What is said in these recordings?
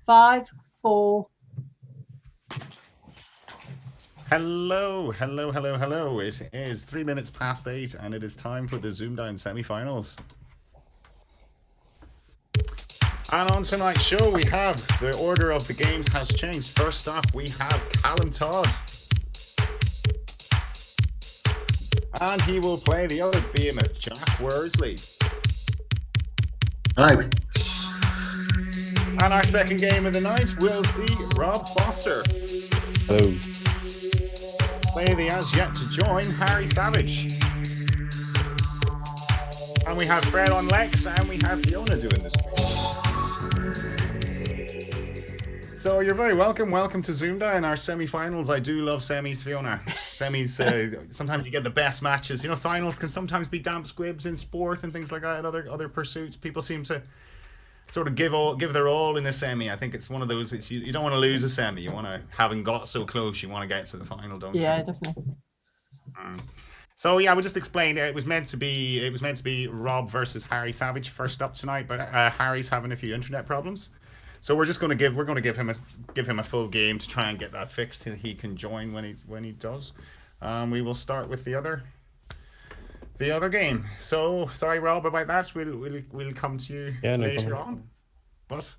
5, 4. Hello. It is 3 minutes past 8, and it is time for the ZoomDown semi-finals. And on tonight's show, we have the order of the games has changed. First up, we have Callum Todd. And he will play the other behemoth, Jack Worsley. Hi. And our second game of the night, we'll see Rob Foster. Hello. Play the as yet to join Harry Savage. And we have Fred on Lex, and we have Fiona doing this. So you're very welcome. Welcome to ZoomDown, our semi-finals. I do love semis, Fiona. Semis, sometimes you get the best matches. You know, finals can sometimes be damp squibs in sport and things like that. Other pursuits, people seem to sort of give their all in a semi. I think it's one of those. You don't want to lose a semi. You want to, having got so close, you want to get to the final, don't you? Yeah, definitely. So yeah, we'll just explain. It was meant to be Rob versus Harry Savage first up tonight, but Harry's having a few internet problems. So we're going to give him a full game to try and get that fixed till he can join when he does. We will start with the other game. So sorry, Rob, about that. We'll come to you later on. But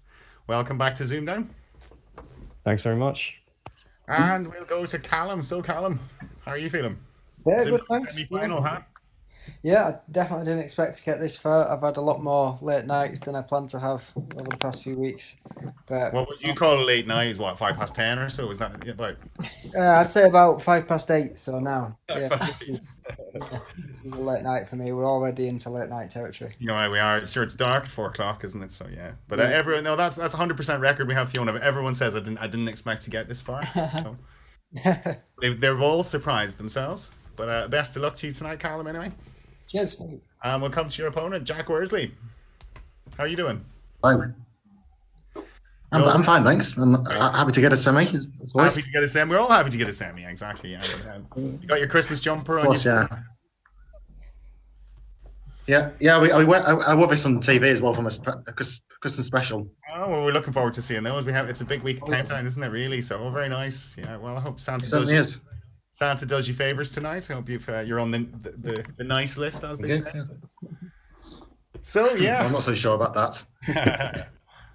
welcome back to ZoomDown. Thanks very much. And we'll go to Callum. So Callum, how are you feeling? Yeah, good, thanks. Semi-final, huh? Yeah, I definitely didn't expect to get this far. I've had a lot more late nights than I planned to have over the past few weeks. But what would you call a late night? What, 10:05 or so? Is that about? I'd say about 8:05. So now, yeah, 8:05. this is a late night for me. We're already into late night territory. You know, we are. Sure, it's dark at 4 o'clock, isn't it? So yeah. But everyone, no, that's 100% record we have, Fiona. But everyone says I didn't expect to get this far. So they've all surprised themselves. But best of luck to you tonight, Callum. Anyway. Cheers. We'll come to your opponent, Jack Worsley. How are you doing? Fine. I'm fine, thanks. I'm happy to get a semi. Happy to get a semi. We're all happy to get a semi, exactly. Yeah. You got your Christmas jumper on. Of course, yeah. I wore this on TV as well from a Christmas special. Oh, well, we're looking forward to seeing those. It's a big week of countdown, isn't it? Really. So very nice. Yeah. Well, I hope Santa does you favors tonight. I hope you're on the nice list, as they say. So yeah, I'm not so sure about that.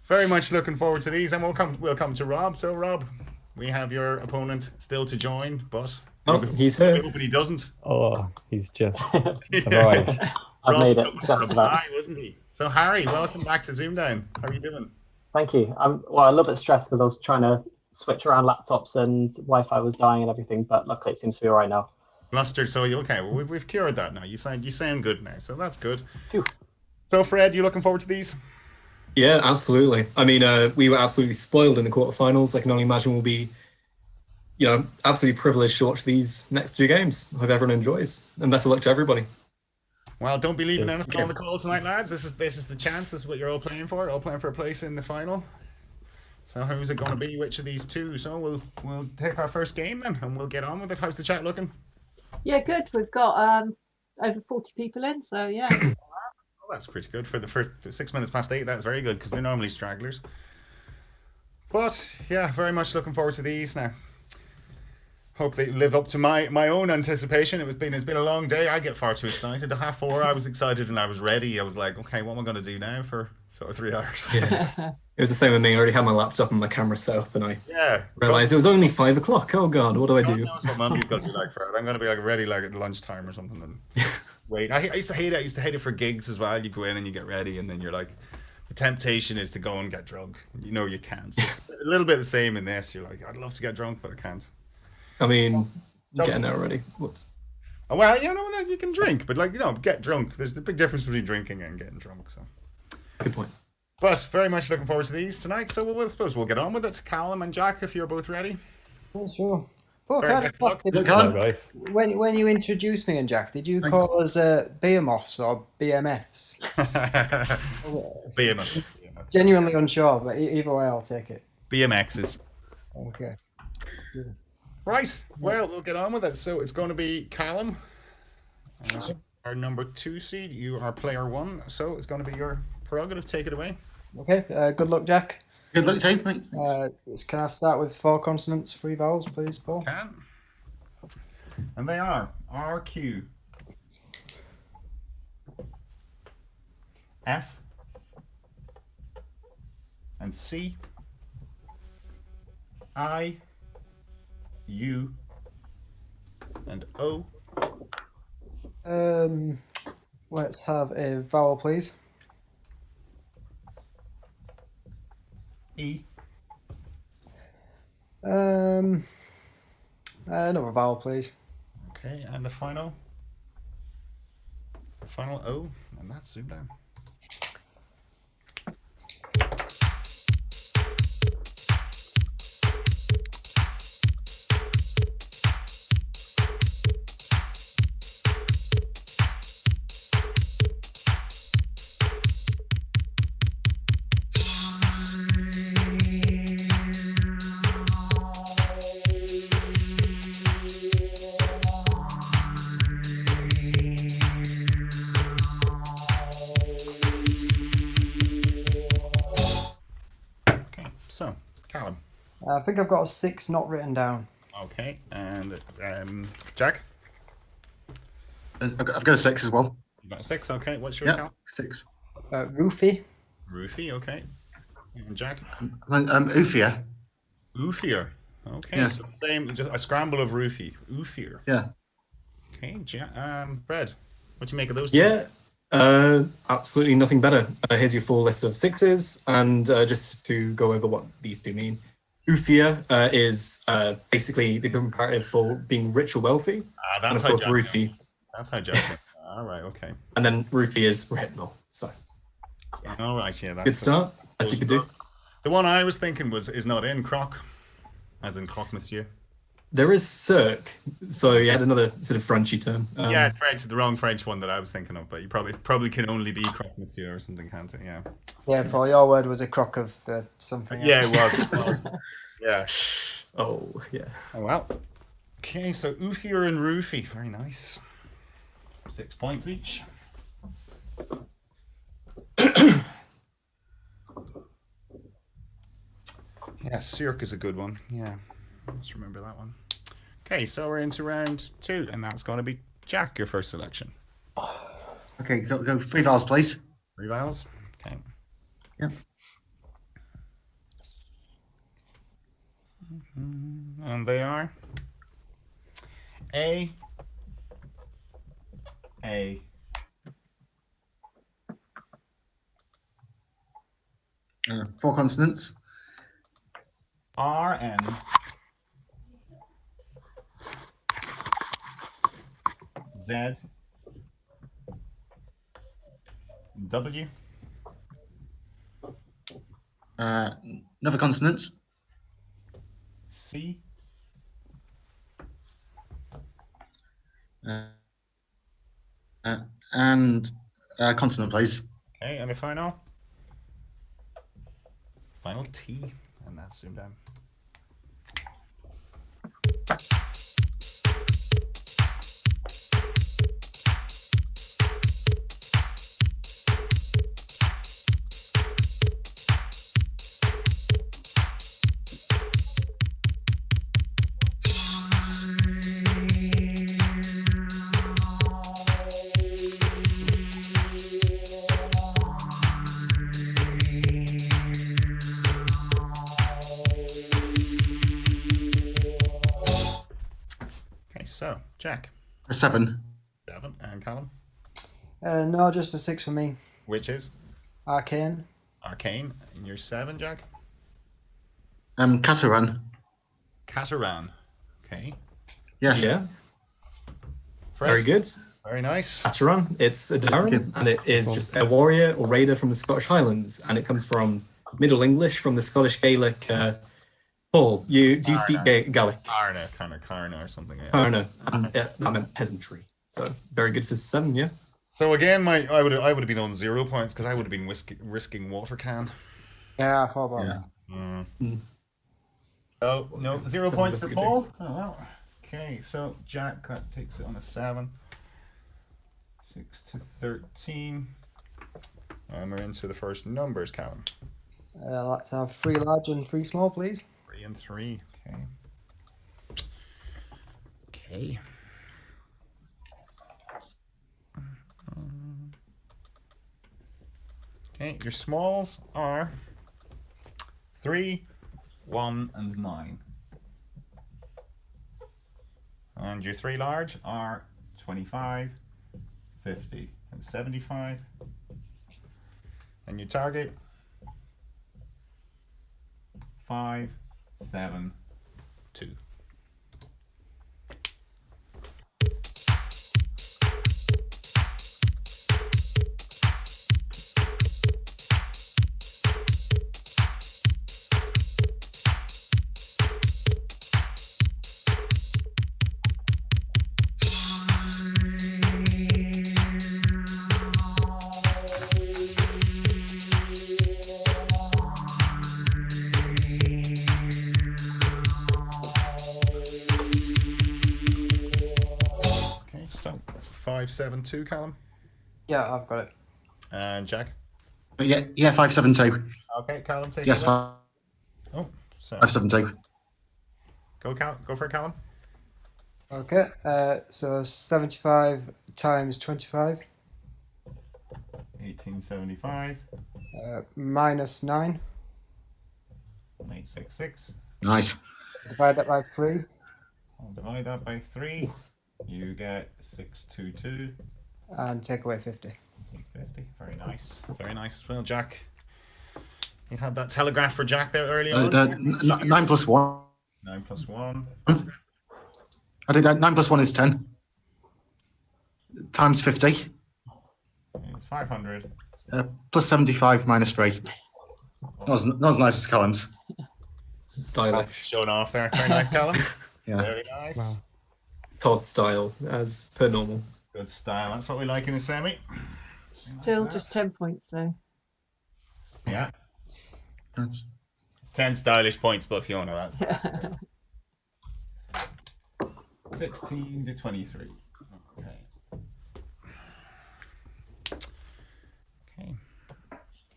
Very much looking forward to these, and we'll come to Rob. So Rob, we have your opponent still to join, but he's here. But he doesn't. Oh, he's just arrived. I've made it. Wasn't he? So Harry, welcome back to ZoomDown. How are you doing? Thank you. I'm a little bit stressed because I was trying to switch around laptops and Wi-Fi was dying and everything, but luckily it seems to be all right now. Flustered, so okay. Well, we've cured that now. You sound good now, so that's good. Phew. So Fred, you looking forward to these? Yeah, absolutely. I mean, we were absolutely spoiled in the quarterfinals. I can only imagine we'll be, absolutely privileged to watch these next 2 games. I hope everyone enjoys, and best of luck to everybody. Well, don't be leaving anything on the call tonight, lads. This is the chance. This is what you're all playing for. All playing for a place in the final. So who's it going to be? Which of these two? So we'll take our first game then, and we'll get on with it. How's the chat looking? Yeah, good. We've got over 40 people in, so yeah. Oh, that's pretty good for 6 minutes past 8. That's very good because they're normally stragglers. But yeah, very much looking forward to these now. Hope they live up to my own anticipation. It's been a long day. I get far too excited. At 4:30, I was excited and I was ready. I was like, okay, what am I going to do now for sort of 3 hours? Yeah. It was the same with me. I already had my laptop and my camera set up, and I realized it was only 5 o'clock. Oh God, what do I do? God knows what Monday's going to be like for it. I'm going to be ready at lunchtime or something and wait. I used to hate it. I used to hate it for gigs as well. You go in and you get ready, and then you're like, the temptation is to go and get drunk. You know you can't. So it's a little bit the same in this. You're like, I'd love to get drunk, but I can't. I mean, getting there already. Whoops. Well, you can drink, but get drunk. There's the big difference between drinking and getting drunk. So, good point. But very much looking forward to these tonight. So I suppose we'll get on with it. Callum and Jack, if you're both ready. Yeah, sure. Well, when you introduced me and Jack, did you call us behemoths or BMFs? Behemoths. Genuinely unsure, but either way, I'll take it. BMXs. Okay. Yeah. Right. Well, we'll get on with it. So it's going to be Callum, our number 2 seed. You are player 1, so it's going to be your prerogative. Take it away. Okay. Good luck, Jack. Good luck, team. Mate. Thanks. Can I start with 4 consonants, 3 vowels, please, Paul? Can. And they are RQ, F, and C, I, U, and O. Let's have a vowel, please. E. Another vowel, please. Okay, and the final O, and that's ZoomDown. So, Callum. I think I've got a 6 not written down. Okay, and Jack? I've got a 6 as well. You got a 6, okay. What's your Yeah, count? 6. Roofie. Roofie, okay. And Jack? Oofia. Oofier. Okay, Yeah. so same, just a scramble of roofie. Oofier. Yeah. Okay, Brad, what do you make of those two? Yeah, absolutely nothing better. Here's your full list of 6s, and just to go over what these two mean. Ufia is basically the comparative for being rich or wealthy, That's and of how course Jack roofie. That's how Jack All right, okay. And then roofie is retinol. So All right, yeah. That's good start, as you could do. The one I was thinking is not in croc, as in croque monsieur. There is cirque, so you had another sort of Frenchy term. Yeah, it's French, the wrong French one that I was thinking of, but you probably can only be croque monsieur or something, can't it? Yeah. Yeah, Paul, your word was a crock of something. Yeah, else. it was. Yeah. Oh, yeah. Oh, well. Okay, so Oofia and Roofie. Very nice. 6 points each. Yeah, Cirque is a good one. Yeah, let's remember that one. Okay, so we're into round 2, and that's going to be Jack, your first selection. Okay, go 3 vowels, please. 3 vowels. Okay. Yeah. And they are A, 4 consonants. R, N, Z, W, Another consonants. C, And consonant, please. okay, and the final T, and that's ZoomDown. So, Jack. A 7. 7. And Callum? No, just a 6 for me. Which is? Arcane. Arcane. And you're 7, Jack? Casaran. Cataran. Okay. Yes. Yeah, Fred? very good. Very nice. Ataran, it's a Darren, you. and it is just a warrior or raider from the Scottish Highlands, and it comes from Middle English, from the Scottish Gaelic. Paul, do you speak Gaelic? Arna, kind of Karna or something. Yeah. Arna, yeah, that meant peasantry. So very good for 7, yeah. So again, I would have been on 0 points because I would have been risking water can. Yeah, how about that? Oh no, 0 Seven, points that's for a good Paul. Oh well. Okay, so Jack, that takes it on a 7. 6 to 13. And we're into the first numbers, Callum. I'd like to have 3 large and 3 small, please. 3 and 3. Okay. Okay. Okay, your smalls are 3, 1, and 9. And your 3 large are 25, 50, and 75. And your target 5, 7, 2. Okay, so 5, 7, 2, Callum. Yeah, I've got it. And Jack. Yeah, 572. Okay, Callum, take Yes, it. Oh, so 572. go for it, Callum. Okay, so 75 times 25, 1875, minus 9, 866. Nice. divide that by 3, I'll divide that by 3. You get 622. and take away 50. Take 50. Very nice. Very nice. Well, Jack, you had that telegraph for Jack there early on. 9 plus 1. 9 plus 1. I did 9 plus 1 is 10. Times 50. It's 500. Plus 75 minus 3. Not as nice as Callum's. Stylish. Showing off there. Very nice, Callum. Yeah. Very nice. Wow. Todd style, as per normal. Good style. That's what we like in a semi. Still just 10 points though. Yeah. 10 stylish points, but Fiona, that's 16 to 23. Okay. Okay.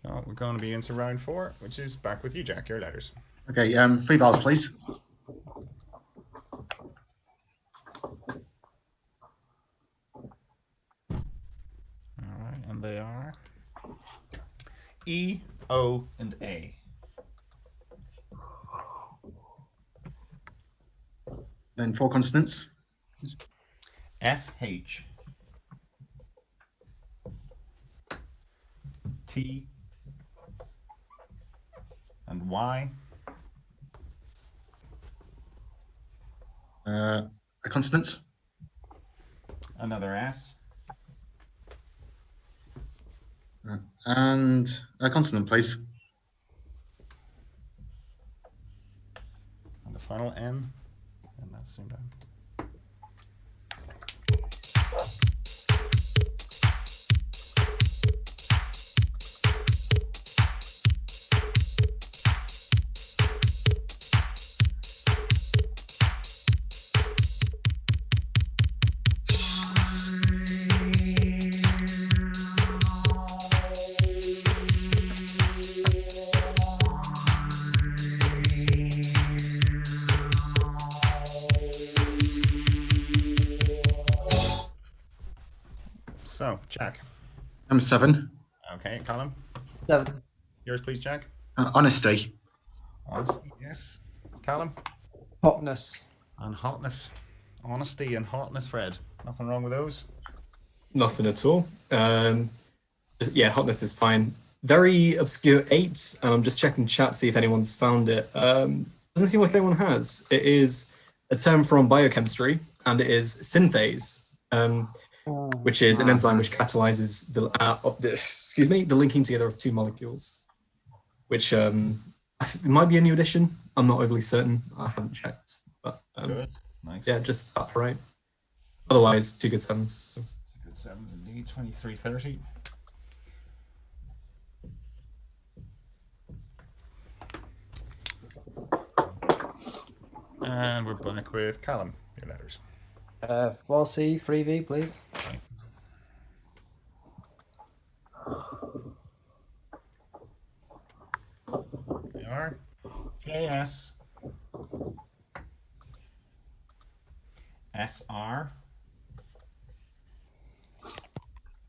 So we're going to be into round 4, which is back with you, Jack. Your letters. Okay, 3 balls, please. All right, and they are E, O, and A. Then 4 consonants. S, H, T, and Y. A consonant. Another S. And a consonant, please. And the final N. And that's ZoomDown. So, Jack. Number 7. Okay, Callum. 7, Yours, please, Jack. Honesty. Honesty, yes. Callum. hotness. And hotness. Honesty and hotness, Fred. Nothing wrong with those. Nothing at all. Yeah, hotness is fine. Very obscure 8, and I'm just checking chat to see if anyone's found it. Doesn't seem like anyone has. It is a term from biochemistry, and it is synthase, which is an enzyme which catalyzes the linking together of 2 molecules, which it might be a new addition. I'm not overly certain. I haven't checked, but Good. Nice. yeah, just up for right. Otherwise, 2 good 7s. So. Good 7s indeed. 2330. And we're back with Callum. Your letters. 4C, 3V, please. Okay. JS SR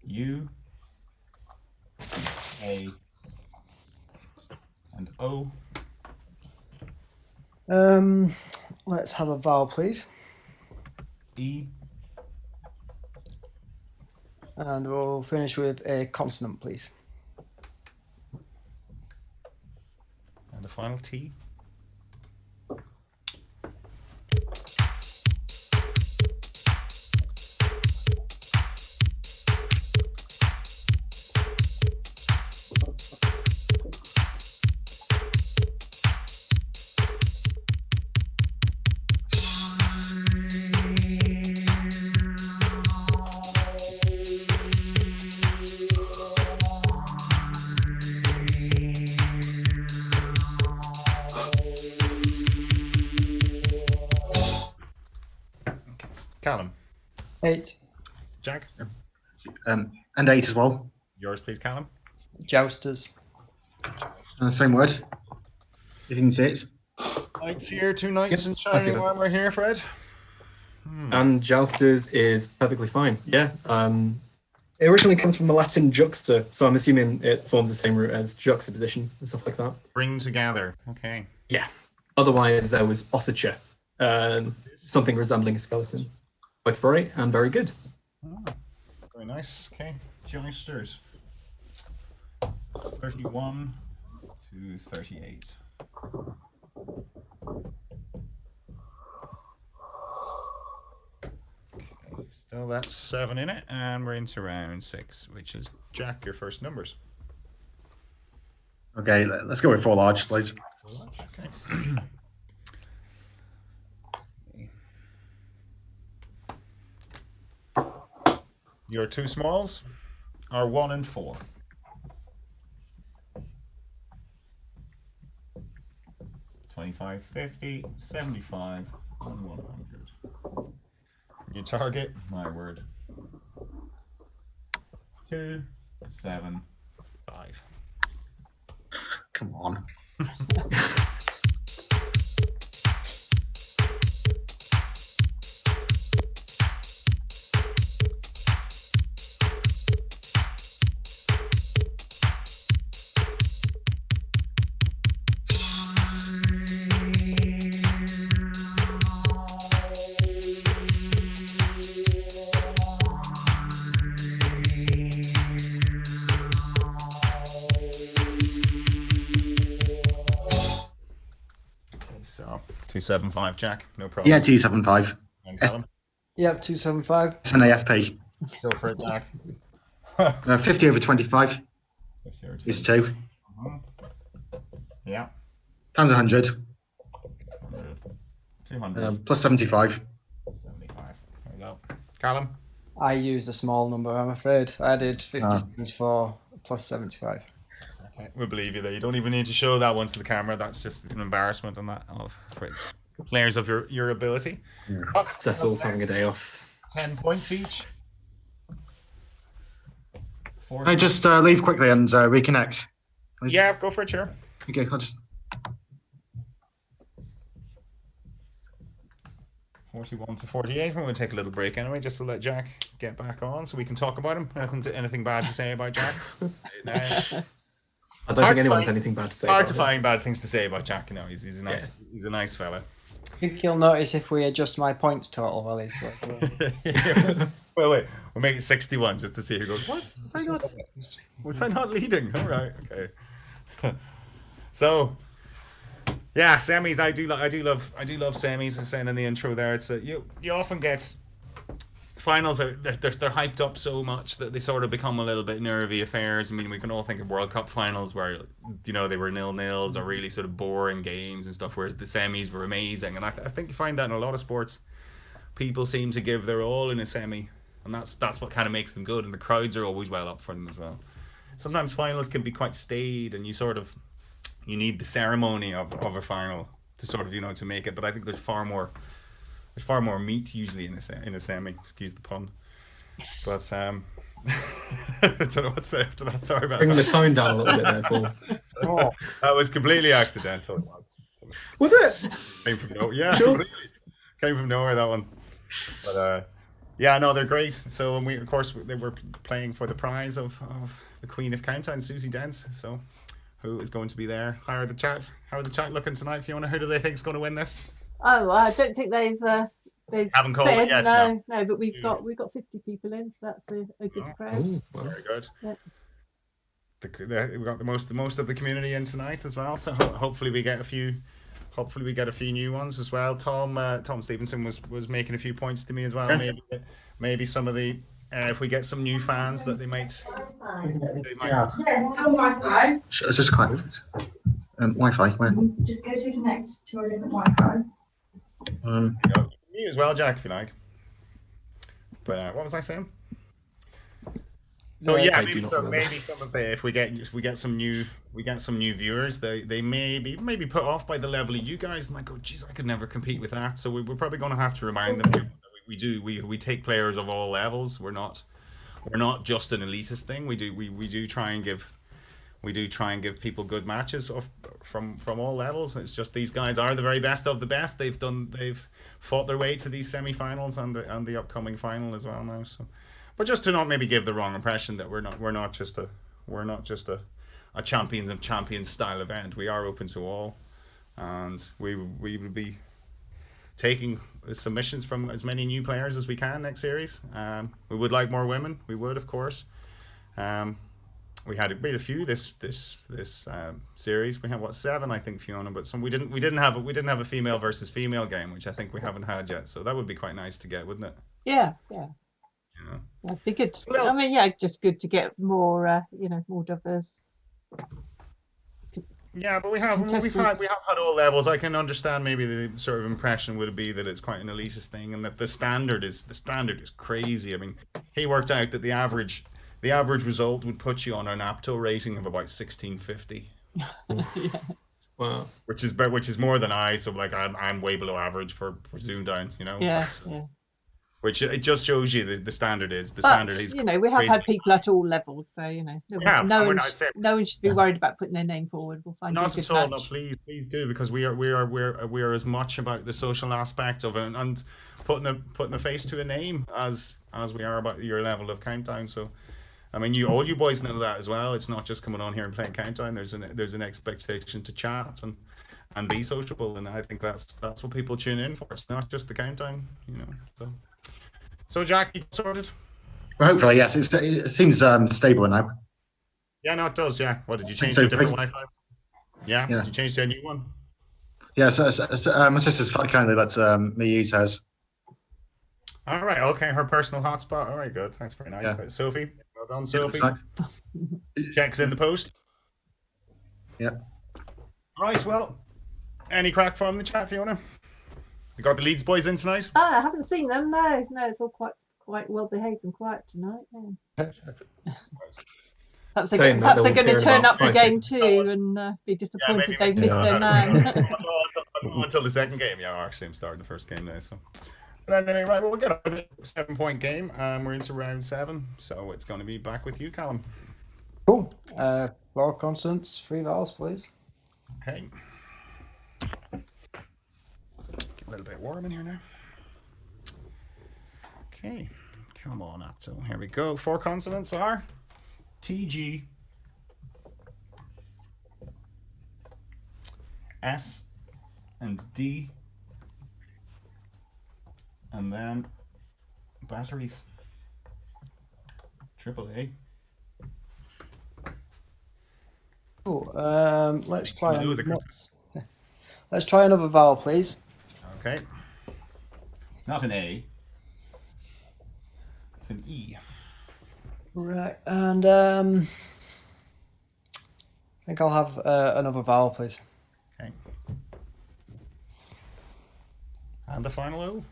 U A and O. Let's have a vowel, please. E. And we'll finish with a consonant, please. And the final T. Callum. 8. Jack. And 8 as well. Yours, please, Callum. Jousters. Same word. If you can see it. Knights here, 2 knights Yep, and I see shining them. armor here, Fred. And jousters is perfectly fine. Yeah. It originally comes from the Latin juxta, so I'm assuming it forms the same root as juxtaposition and stuff like that. Bring together. Okay. Yeah. Otherwise, there was ossature, something resembling a skeleton. Both very and very good. Very nice. Okay. Jousters. 31 to 38. Okay, still that's 7 in it, and we're into round 6, which is Jack, your first numbers. Okay, let's go with 4 large, please. Okay. Your 2 smalls are 1 and 4. 25, 50, 75, and 100. Your target, my word. 2, 7, 5. Come on. So 275, Jack, no problem. Yeah, T75. And Callum, Yep, 275. It's an AFP. go for it, Jack. 50 over 25 is 2. Yeah, Times 100. 200, Plus 75. 75. There we go. Callum, I used a small number, I'm afraid. I did 50 cents for plus 75. okay, we'll believe you there. You don't even need to show that one to the camera. That's just an embarrassment on that for players of your ability. But Cecil's having a day off. 10 points each. Can I just leave quickly and reconnect? Please? Yeah, go for it, sure. Okay, I'll just. 41 to 48. We're going to take a little break anyway, just to let Jack get back on, so we can talk about him. Anything bad to say about Jack? No. I don't think anyone has anything bad to say. Hard to about find bad things to say about Jack. You know, he's a nice fella. I think you'll notice if we adjust my points total while he's Wait, we'll make it 61 just to see who goes. What? Was I not leading? All right, okay. So, yeah, semis. I do love semis. I'm saying in the intro there, it's you often get finals. They're hyped up so much that they sort of become a little bit nervy affairs. I mean, we can all think of World Cup finals where they were 0-0s or really sort of boring games and stuff, whereas the semis were amazing. And I think you find that in a lot of sports. People seem to give their all in a semi, and that's what kind of makes them good. And the crowds are always well up for them as well. Sometimes finals can be quite staid, and you need the ceremony of a final to sort of to make it. But I think there's far more meat usually in a semi. Excuse the pun. But I don't know what to say after that. Sorry about Bringing that. the tone down a little bit there, Paul. That was completely accidental. Was it? Came from nowhere. Yeah, Sure. came from nowhere, that one. But yeah, no, they're great. So and we, of course, they were playing for the prize of the Queen of Countdown, Susie Dent. So who is going to be there? How are the chat looking tonight, Fiona? Who do they think is going to win this? Oh, I don't think they've Haven't called it said yet, no, but we've got 50 people in, so that's a good crowd. Ooh, well, Very good. Yeah. We've got the most of the community in tonight as well. So hopefully we get a few. Hopefully we get a few new ones as well. Tom Stevenson was making a few points to me as well. Yes. Maybe some of the if we get some new fans that they might. Yeah. Wi-Fi. It's just quite. Wi-Fi. Where? Just go to connect to a different Wi-Fi. You as well, Jack, if you like. But what was I saying? So yeah, I do not remember. maybe some of the if we get some new viewers, they may be put off by the level of you guys. And might go, geez, I could never compete with that. So we're probably going to have to remind them that we take players of all levels. We're not just an elitist thing. We do try and give people good matches from all levels. It's just these guys are the very best of the best. They've fought their way to these semi-finals and the upcoming final as well now. So, but just to not maybe give the wrong impression that we're not just a champions of champions style event. We are open to all, and we will be taking submissions from as many new players as we can next series. We would like more women. We would, of course. We had a few this series. We have 7, I think, Fiona, but some we didn't have a female versus female game, which I think we haven't had yet. So that would be quite nice to get, wouldn't it? Yeah. Yeah. That'd be good. Well- I mean, yeah, just good to get more, more diverse. Yeah, but we've had all levels. I can understand maybe the sort of impression would be that it's quite an elitist thing, and that the standard is crazy. I mean, he worked out that the average result would put you on an apto rating of about 1650. wow. Which is more than I. So like I'm way below average for ZoomDown. Yeah. Which it just shows you the standard is But standard is. we have had people at all levels, so no one should be worried about putting their name forward. We'll find Not you a good at all. No, match. please do, because we are as much about the social aspect of it and putting a face to a name as we are about your level of countdown. So, I mean, all you boys know that as well. It's not just coming on here and playing countdown. There's an expectation to chat and be sociable, and I think that's what people tune in for. It's not just the countdown, So Jack, you sorted? Well, hopefully, yes. It seems stable now. Yeah, no, it does. Yeah. What did you change So to a different Wi-Fi? Yeah. Did you change to a new one? Yeah, so my sister's kindly lets me use hers. All right. Okay. Her personal hotspot. All right. Good. Thanks. Very nice. Yeah. Sophie. Well done, Sophie. Right. Checks in the post. Yeah. Right. Well, any crack from the chat, Fiona? You got the Leeds boys in tonight? I haven't seen them. No, it's all quite well behaved and quiet tonight. Yeah. Perhaps they're going to turn up for game 2 and be disappointed they've missed their man. Until the second game. Yeah, actually, I'm starting the first game now. So, but anyway, right. Well, we'll get a 7-point game. We're into round 7, so it's going to be back with you, Callum. Cool. Floor consonants, 3 vowels, please. Okay. Get a little bit warm in here now. Okay. Come on up. So here we go. 4 consonants are TG, S, and D, and then batteries. AAA. Cool. Let's try. Blue the Christmas. Let's try another vowel, please. Okay. It's not an A. It's an E. Right, and I think I'll have another vowel, please. Okay. And the final O.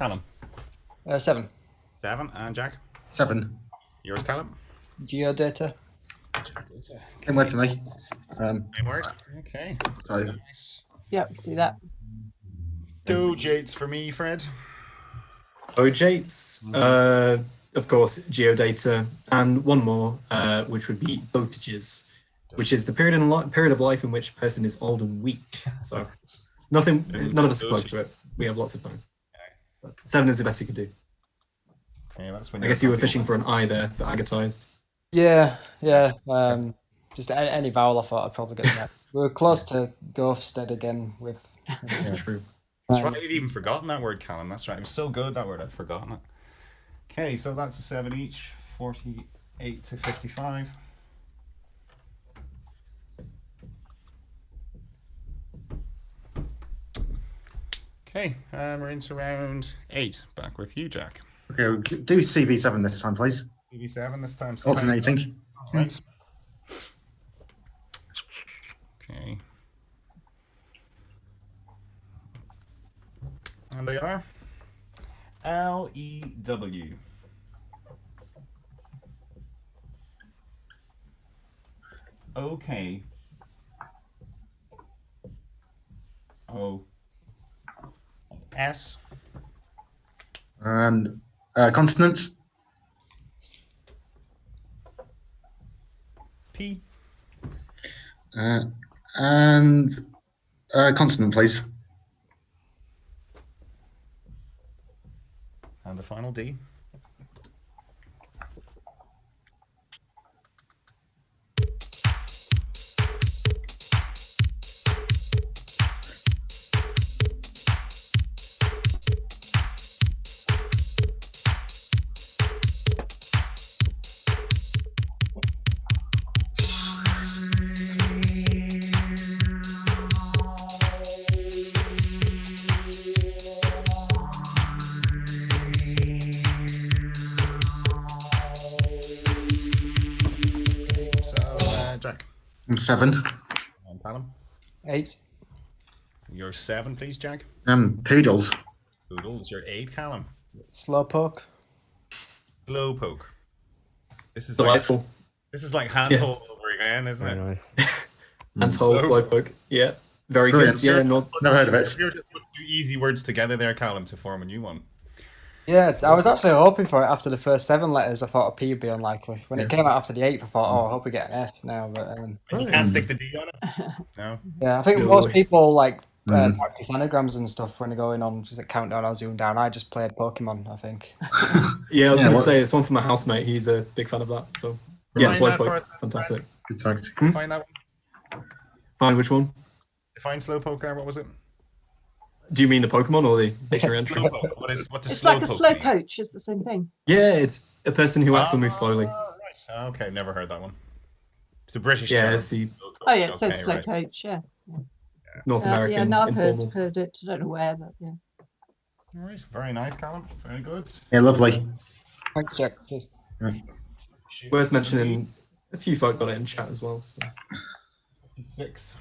Callum. 7. 7. And Jack? 7. Yours, Callum? Geodata. Same word for me. Same word. Okay. So, Nice. Yeah, we see that. 2 Jates for me, Fred. Ojates, of course, geodata, and one more, which would be dotages, which is the period of life in which a person is old and weak. So none of us are close to it. We have lots of time. 7 is the best you can do. Okay, that's when I guess you were fishing for an I there for agatized. Yeah. Just any vowel I thought I'd probably get that. We were close to Ghoststead again with. That's true. That's right, I'd even forgotten that word, Callum. That's right. It was so good, that word, I'd forgotten it. Okay, so that's a 7 each. 48 to 55. Okay, we're into round 8. Back with you, Jack. okay, we'll do CV7 this time, please. CV7 this time. Alternating. Right. Okay. And they are LEW. Okay. O. S. And consonants. P. And consonant, please. And the final D. Jack. I'm 7. And Callum. 8. You're 7, please, Jack. Poodles. Poodles, you're 8, Callum. Slowpoke. Slowpoke. This is Delightful. like handhold over again, isn't Very it? nice. Handhold, slowpoke. Yeah. Very Brilliant. good. Yeah, not Never heard of it. You're just put 2 easy words together there, Callum, to form a new one. Yeah, I was actually hoping for it after the first 7 letters. I thought a P would be unlikely. When it came out after the 8th, I thought, oh, I hope we get an S now. But And you can't stick the D on it? No? yeah, I think No most way. people like practice anagrams and stuff when they're going on just like Countdown or ZoomDown. I just played Pokemon, I think. Yeah, I was Yeah, going to what- say it's one from my housemate. He's a big fan of that. So yeah, Find that for slowpoke, us. fantastic. Good target. Define that one. Fine, which one? Define slowpoke there. What was it? Do you mean the Pokemon or the dictionary entry? Slowpoke. What does It's like a slowpoke slow mean? coach. It's the same thing. Yeah, it's a person who acts or moves slowly. Right. Okay, never heard that one. It's a British Yeah, term. it's the Slow coach. Oh yeah, it says Okay, slow right. coach. Yeah. North Yeah, American no, I've informal. heard it. I don't know where, but yeah. All right. Very nice, Callum. Very good. Yeah, lovely. Thanks, Jack. Cheers. Worth mentioning, a few folk got it in chat as well. So. 56.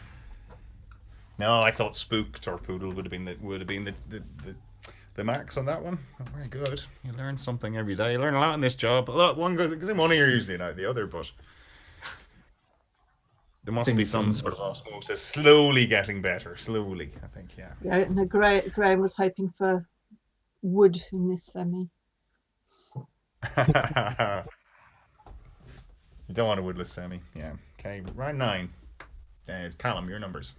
No, I thought spooked or poodle would have been the max on that one. Oh, very good. You learn something every day. You learn a lot in this job. A lot. One goes because in one ear usually out the other, but there must be some sort of osmosis slowly getting better. Slowly, I think. Yeah. Yeah, no, Graham was hoping for wood in this semi. You don't want a woodless semi. Yeah. Okay. Round 9. It's Callum. Your numbers.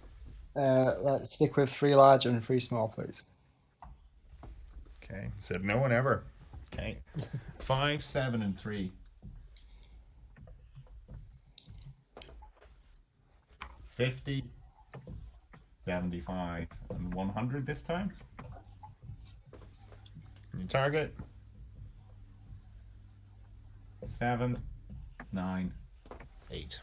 Let's stick with 3 large and 3 small, please. Okay. Said no one ever. Okay. 5, 7, and 3. 50, 75, and 100 this time. Your target. 7, 9, 8.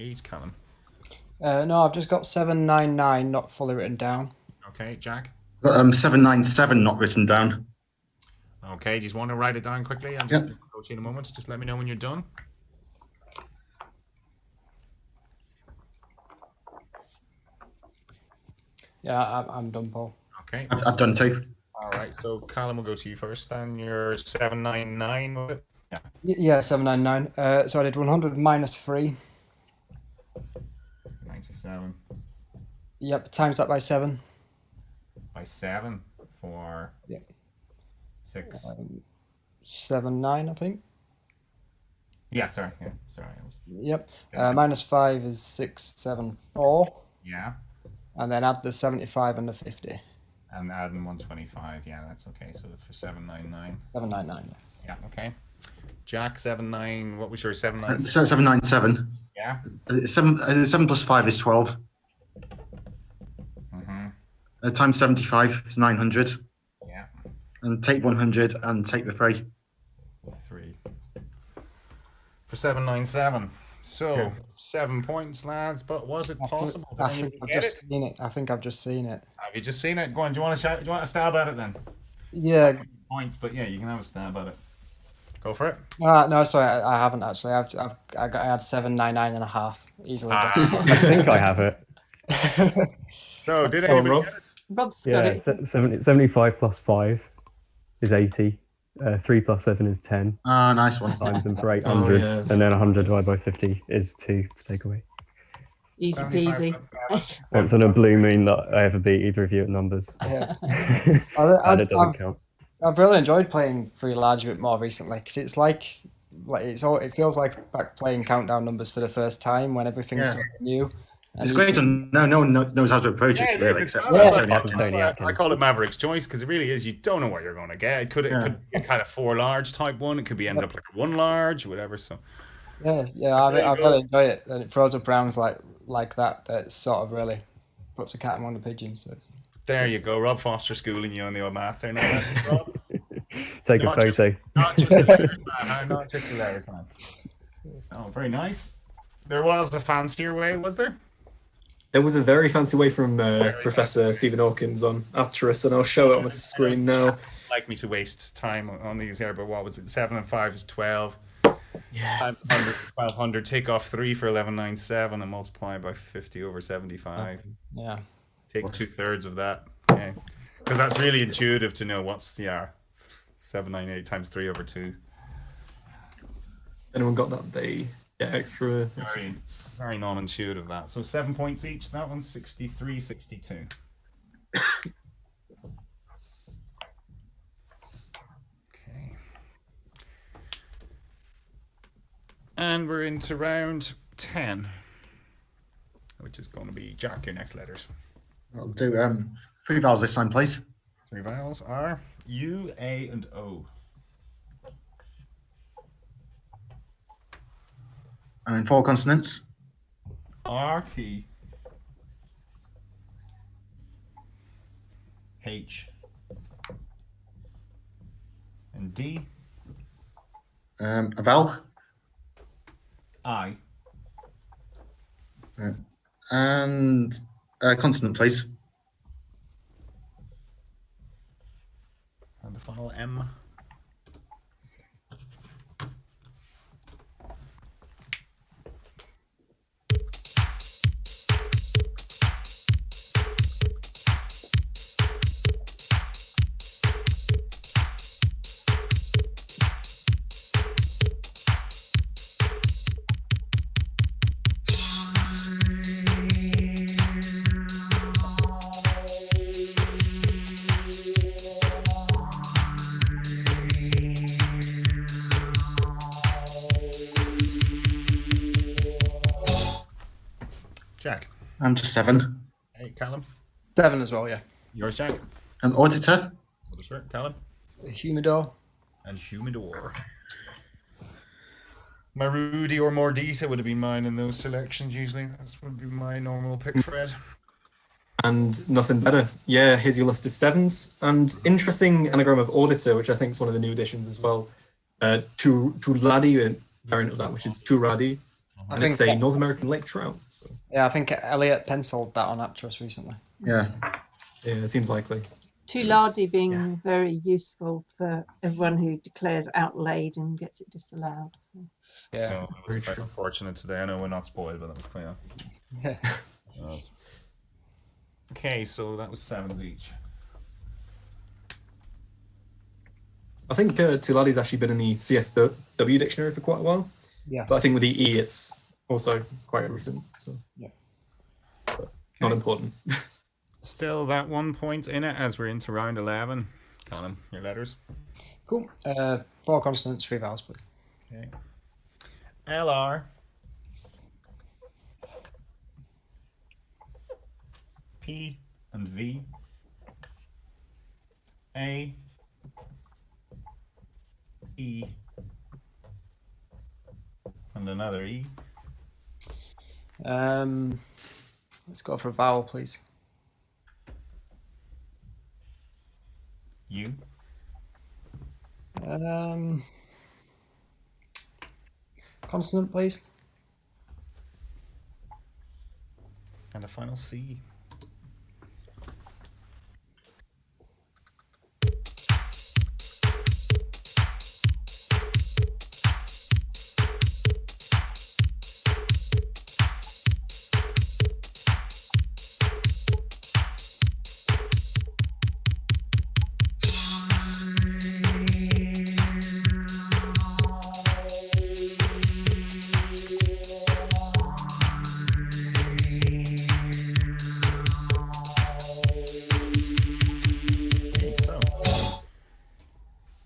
sheet, Callum? No, I've just got 799 not fully written down. Okay, Jack? 797 not written down. Okay, do you just want to write it down quickly? I'll just go to you in a moment. Just let me know when you're done. Yeah, I'm done, Paul. Okay. I've done 2. All right, so Callum will go to you first then. You're 799, was it? Yeah. Yeah, 799. So I did 100 minus 3. 97 Yep, times that by 7. by 7 for Yep. 6. 79, I think. Yeah, sorry. Yeah, sorry. Yep. Minus 5 is 674. Yeah, And then add the 75 and the 50. and adding 125. Yeah, that's okay. So for 799. 799. Yeah, okay. Jack, 79. What was your 79? 797. Yeah. 7 plus 5 is 12. Times 75 is 900. Yeah. And take 100 and take the 3. 3. For 797. So 7 points, lads. But was it possible? I think I've just seen it. I think I've just seen it. Have you just seen it? Go on. Do you want to stab at it then? Yeah. Points, but yeah, you can have a stab at it. Go for it. No, sorry, I haven't actually. I had 799 and a half easily. I think I have it. So did anybody Rob? get it? Rob's got Yeah, it. 75 plus 5 is 80. 3 plus 7 is 10. Ah, nice one. Times them for 800. yeah. And then 100 divided by 50 is 2 to take away. Easy 75 peasy. plus 7. Once on a blue moon that I ever beat either of you at numbers. Yeah. And it doesn't count. I've really enjoyed playing Free Large a bit more recently because it's like it feels like back playing countdown numbers for the first time when everything's sort of new. It's great, and no one knows how to approach Yeah, it, it is. really, It's except fun. Tony I Atkins. call it Maverick's choice because it really is. You don't know what you're going to get. It could be a kind of 4 large type one. It could be end up like a 1 large, whatever. So Yeah, I really enjoy it, and it throws up rounds like that. That sort of really puts a cat among the pigeons. So there you go, Rob Foster schooling you on the old maths there now. Rob. Take a Not photo. just- Not just the layers, man. Not just the layers, man. Oh, very nice. There was a fancier way, was there? There was a very fancy way from Professor Stephen Hawkins on Apterus, and I'll show it on the screen now. Like me to waste time on these here, but what was it? 7 and 5 is 12. Yeah. Times 100, 1200. Take off 3 for 1197 and multiply by 50 over 75. yeah, Take 2/3 of that. Okay. Because that's really intuitive to know what's 798 times 3 over 2. Anyone got that? They get extra Very, points. very non-intuitive that. So 7 points each. That one's 63, 62. Okay. And we're into round 10, which is going to be Jack, your next letters. I'll do 3 vowels this time, please. 3 vowels are U, A, and O. And 4 consonants. R, T, H, and D, A vowel. I, And a consonant, please. and the final M. Jack. I'm just 7. Hey, Callum. 7 as well. Yeah, Yours, Jack. Auditor. What is it, Callum? humidor. And humidor. Marudi or Mordita would have been mine in those selections usually. That's would be my normal pick, Fred. And nothing better. Yeah, here's your list of 7s. And interesting anagram of auditor, which I think is one of the new additions as well. Tuladi, a variant of that, which is Turadi. And it's a North American lake trout. So. Yeah, I think Elliot penciled that on Actress recently. Yeah. Yeah, it seems likely. Tuladi being very useful for everyone who declares outlaid and gets it disallowed. So. Yeah. So it was quite unfortunate today. I know we're not spoiled, but that was quite. Yeah. Okay, so that was 7s each. I think Tuladi's actually been in the CSW dictionary for quite a while. Yeah. But I think with the E, it's also quite recent. So yeah. But not important. Still that 1 point in it as we're into round 11. Callum, your letters. Cool. 4 consonants, 3 vowels, please. Okay. LR. P and V. A. E. And another E. Let's go for a vowel, please. U. Consonant, please. And a final C.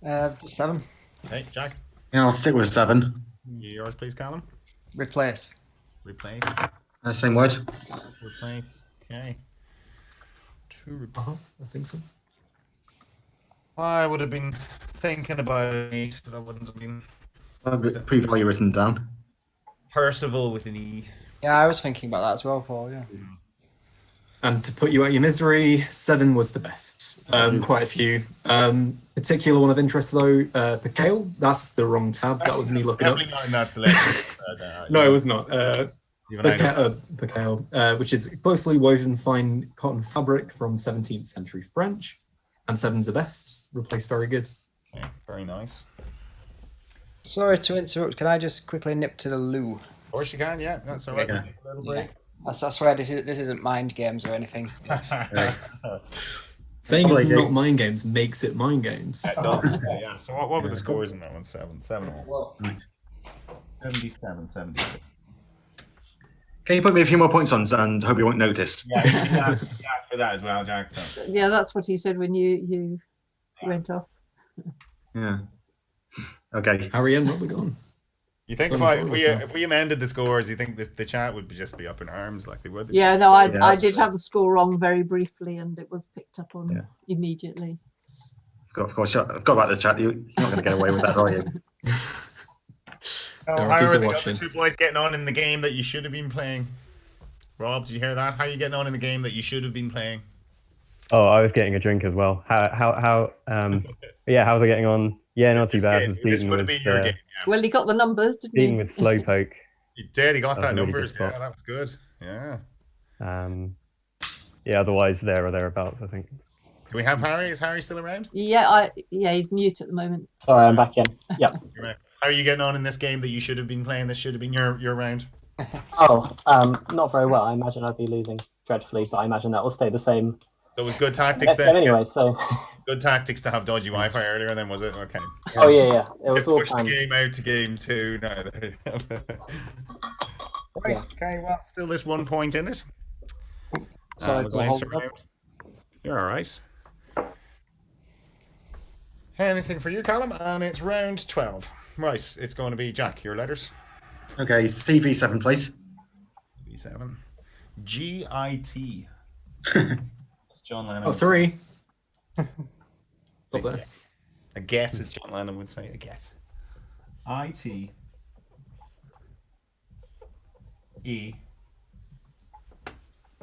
Okay, 7. Okay, Jack. Yeah, I'll stick with 7. Yours, please, Callum. Replace. Replace. Same word. Replace. Okay. 2. I think so. I would have been thinking about it, but I wouldn't have been. Pre-value written down. Percival with an E. Yeah, I was thinking about that as well, Paul. Yeah. And to put you out of your misery, 7 was the best. Quite a few. Particular one of interest though, Picale. That's the wrong tab. That was me looking up. Definitely not in that selection. No, it was not. Picale, which is closely woven fine cotton fabric from 17th century French. And 7's the best. Replace very good. Okay, very nice. Sorry to interrupt. Can I just quickly nip to the loo? Of course you can, yeah. That's all right. Yeah. A little break. I swear this isn't mind games or anything. Saying it's not mind games makes it mind games. Yeah. So what were the scores in that one? 7. 7-1. Right. 77, 76. Can you put me a few more points on and hope you won't notice? Yeah, you asked for that as well, Jack. So. Yeah, that's what he said when you went off. Yeah. Okay. Harry and what we gone? You think if we amended the scores, you think the chat would just be up in arms like they would? Yeah, no, I did have the score wrong very briefly, and it was picked up on immediately. Of course, I've got about the chat. You're not going to get away with that, are you? How are the other 2 boys getting on in the game that you should have been playing? Rob, did you hear that? How are you getting on in the game that you should have been playing? Oh, I was getting a drink as well. How's I getting on? Yeah, not too bad. This would have been your game. Yeah. Well, he got the numbers, didn't he? Beating with Slowpoke. He did. He got that really numbers. Yeah, that was good. Yeah. Yeah. Otherwise, there or thereabouts, I think. Do we have Harry? Is Harry still around? Yeah, he's mute at the moment. Sorry, I'm back in. Yeah. How are you getting on in this game that you should have been playing? This should have been your round. Not very well. I imagine I'd be losing dreadfully, but I imagine that will stay the same. So it was good tactics then. Anyway, so good tactics to have dodgy Wi-Fi earlier. Then was it okay? Oh yeah. It was all pushed the planned. game out to game 2 now. Right. Okay. Well, still this 1 point in it. Sorry, You're all right. Anything for you, Callum? And it's round 12. Right. It's going to be Jack. Your letters. Okay, CV7, please. CV7. GIT. John Lennon. Oh, 3. It's up there. A get, as John Lennon would say. A get. IT. E.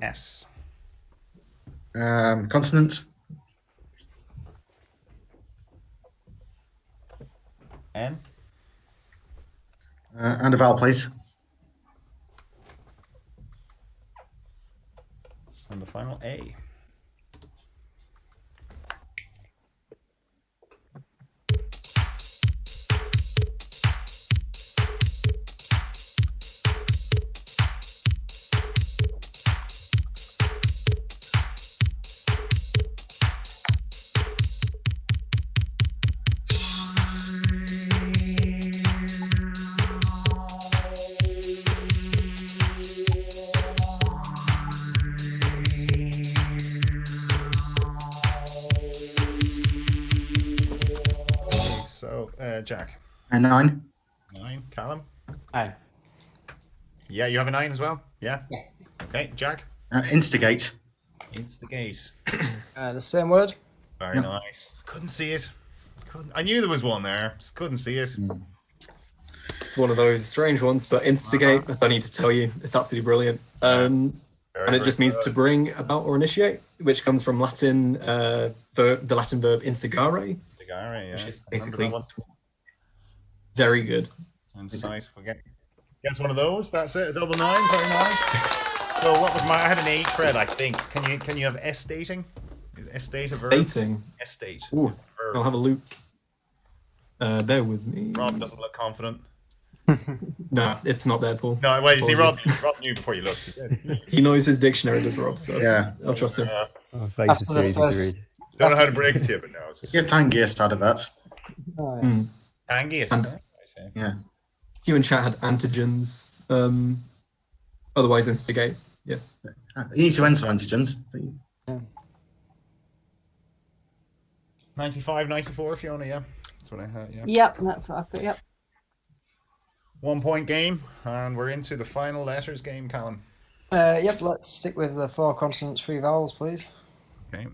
S. Consonants. N. And a vowel, please. So, Jack. A 9. 9. Callum. 9. Yeah, you have a 9 as well. Yeah. Yeah. Okay, Jack. Instigate. Instigate. The same word. Very Yep. nice. Couldn't see it. I knew there was one there. Just couldn't see it. It's one of those strange ones, but instigate, I don't need to tell you, it's absolutely brilliant. And it just means to bring about or initiate, which comes from Latin, the Latin verb instigare, Instigare, yeah. which is I remember basically that one. very good. Insight. Guess one of those. That's it. A double 9. Very nice. So what was I had an 8, Fred. I think. Can you have estating? Is estate a verb? Stating. Estate. Ooh, is a verb. I'll have a look. Bear with me. Rob doesn't look confident. No, it's not there, Paul. No, well, you see, Rob Apologies. knew before you looked. He did. He knows his dictionary, does Rob, so Yeah. I'll trust him. Oh, thanks, it's too easy to read. Don't know how to break it to you, but no, it's just Get Tangiest out of that. Oh, yeah. Mm. Angiest. And- Okay. Yeah. You and chat had antigens. Otherwise, instigate. Yeah. You need to enter antigens. 95, 94, Fiona, yeah. That's what I had, yeah. Yep, that's what I put. Yep. 1 point game, and we're into the final letters game, Callum. Yep, let's stick with the 4 consonants, 3 vowels, please. Okay.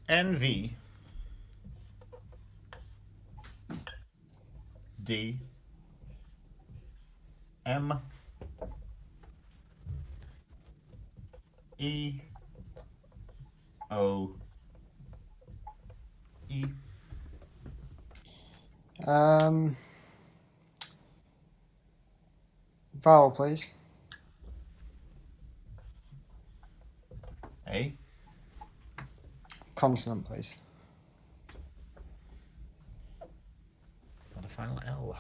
NV. D. M. E. O. E. Vowel, please. A. Consonant, please. And a final L.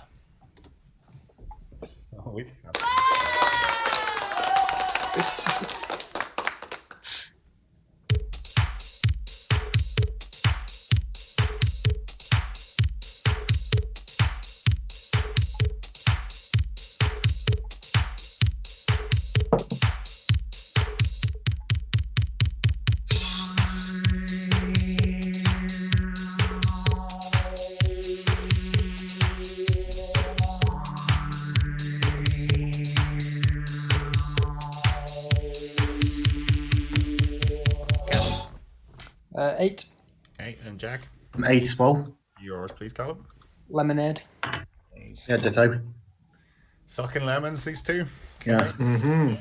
Always. Uh, 8. Okay, and Jack, 8 as well. yours, please, Callum. Lemonade. 8. Yeah, ditto. Sucking lemons, these two. Yeah. Mm-hmm.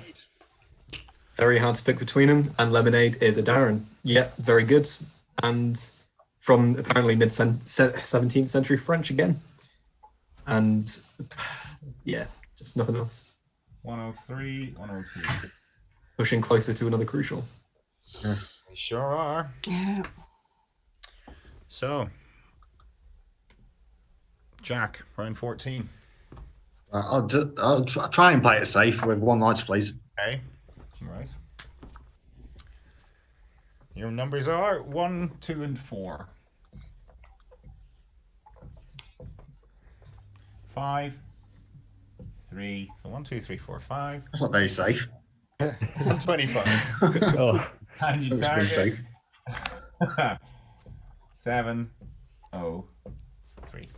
Very hard to pick between them, and lemonade is a Darren. Yeah, very good. And from apparently mid-17th century French again. And yeah, just nothing else. 103, 102. Pushing closer to another crucial. They sure are. Yeah. So, Jack, round 14. I'll try and play it safe with 1 light, please. Okay. Right. Your numbers are 1, 2, and 4. 5, 3. So 1, 2, 3, 4, 5. That's not very safe. And 25. Oh, And you That's pretty target safe. 7, 0, 3.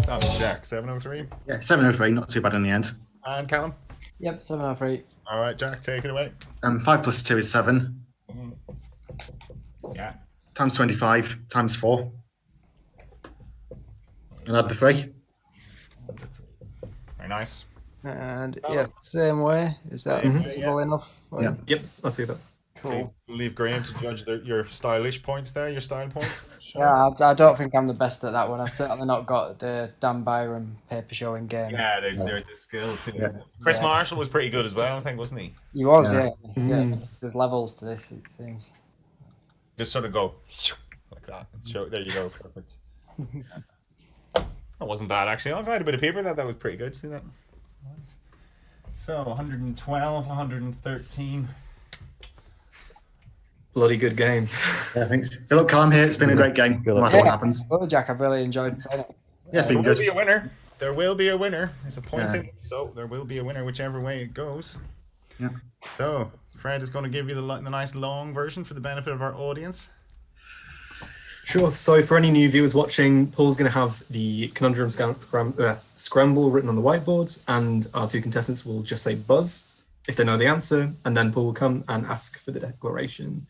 So, Jack, 703. Yeah, 703, not too bad in the end. And Callum. Yep, 703. All right, Jack, take it away. 5 plus 2 is 7. Yeah. Times 25 times 4. And add the 3. Very nice. And yeah, same way. Is that Mhm. visible enough? Yeah. Yep, let's see that. Cool. Leave Graham to judge your stylish points there, your style points. Sure. Yeah, I don't think I'm the best at that one. I've certainly not got the Dan Byron paper showing game. Yeah, there's a skill too. Yeah. Chris Yeah. Marshall was pretty good as well, I think, wasn't he? He was, Yeah. yeah. There's levels to this, it seems. Just sort of go like that. Show, there you go, perfect. That wasn't bad actually. I've had a bit of paper. That was pretty good. See that? So 112, 113. Bloody good game. Yeah, thanks. So look, Callum here. It's been a great game, no matter what happens. Well, Jack, I've really enjoyed playing it. Yeah, it's been There will good. be a winner. There will be a winner. There's a point Yeah. in it, so there will be a winner whichever way it goes. Yeah. So Fred is going to give you the nice long version for the benefit of our audience. Sure. So for any new viewers watching, Paul's going to have the conundrum scramble written on the whiteboard, and our two contestants will just say buzz if they know the answer, and then Paul will come and ask for the declaration.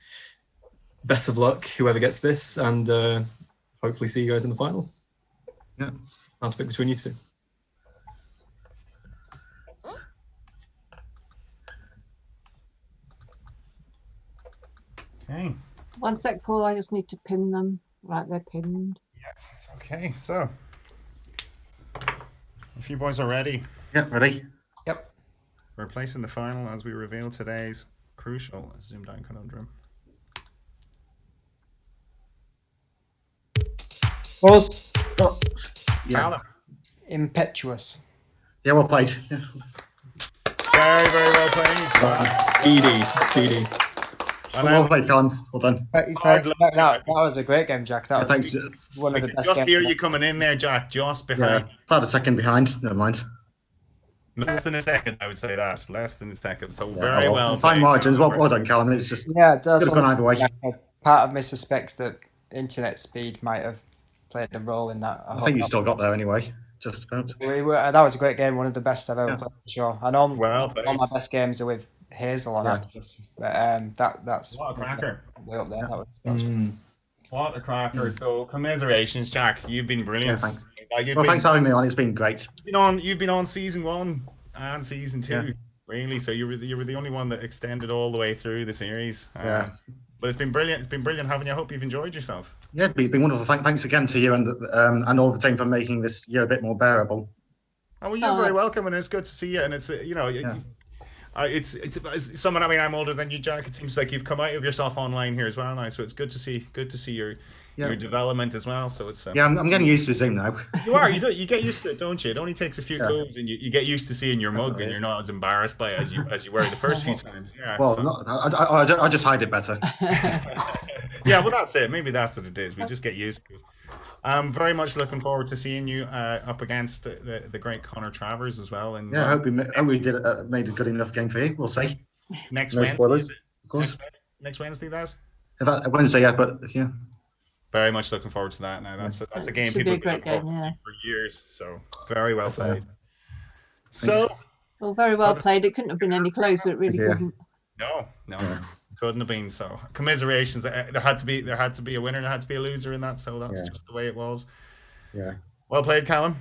Best of luck, whoever gets this, and hopefully see you guys in the final. Yeah. I'll have to pick between you two. Okay. One sec, Paul. I just need to pin them. Right, they're pinned. Yes. Okay. So, if you boys are ready, Yeah, ready? we're placing the final as we reveal today's crucial ZoomDown conundrum. Buzz, Oh, yeah. Callum. impetuous. Yeah, well played. Yeah. Very, very well played. Speedy. And Well then, played, Callum. Well done. Hard luck, That was a great game, Jack. That Yeah, was thanks. one I of the can best just games. hear you coming in there, Jack. Just Yeah, behind. about a second behind. Never mind. Less than a second, I would say that. Less than a second. So Yeah, very well. Fine played. margins. Well done, Callum. It's just Yeah, that's could have gone either way. Part of me suspects that internet speed might have played a role in that. I think you still got there anyway. Just about. That was a great game, one of the best I've ever Yeah. played for sure. I know Well all my played. best games are with Hazel on Yeah. Actress, but that's What a cracker. way up there. That was What a cracker. So commiserations, Jack. You've been brilliant. Yeah, thanks. Like, you've Well, been, thanks for having me on. It's been great. you've been on season 1 and season 2. Yeah. Really. So you were the only one that extended all the way through the series. Yeah. But it's been brilliant. It's been brilliant having you. I hope you've enjoyed yourself. Yeah, it's been wonderful. Thanks again to you and all the team for making this year a bit more bearable. Oh, well, you're Oh, very that's- welcome, and it's good to see you. And it's Yeah. it's someone. I mean, I'm older than you, Jack. It seems like you've come out of yourself online here as well now. So it's good to see your development as well. So it's Yeah, I'm getting used to Zoom now. you get used to it, don't you? It only takes a few Yeah. goes, and you get used to seeing your mug, and Definitely. you're not as embarrassed by it as you were the first few times. Yeah. Well, so- I just hide it better. yeah, well, that's it. Maybe that's what it is. We just get used to it. I'm very much looking forward to seeing you up against the great Connor Travers as well. And Yeah, I hope we did made a good enough game for you. We'll see. next No Wednesday, spoilers, of course. next Wednesday, that. Wednesday, yeah, but yeah. Very much looking forward to that. Now that's a game Should be people a have been great looking forward game, to yeah. for years. So very well Definitely. played. So Well, very well played. It couldn't have been any closer. It really Yeah. couldn't. no, Yeah. couldn't have been. So commiserations. There had to be a winner. There had to be a loser in that. So that's Yeah. just the way it was. Yeah. Well played, Callum.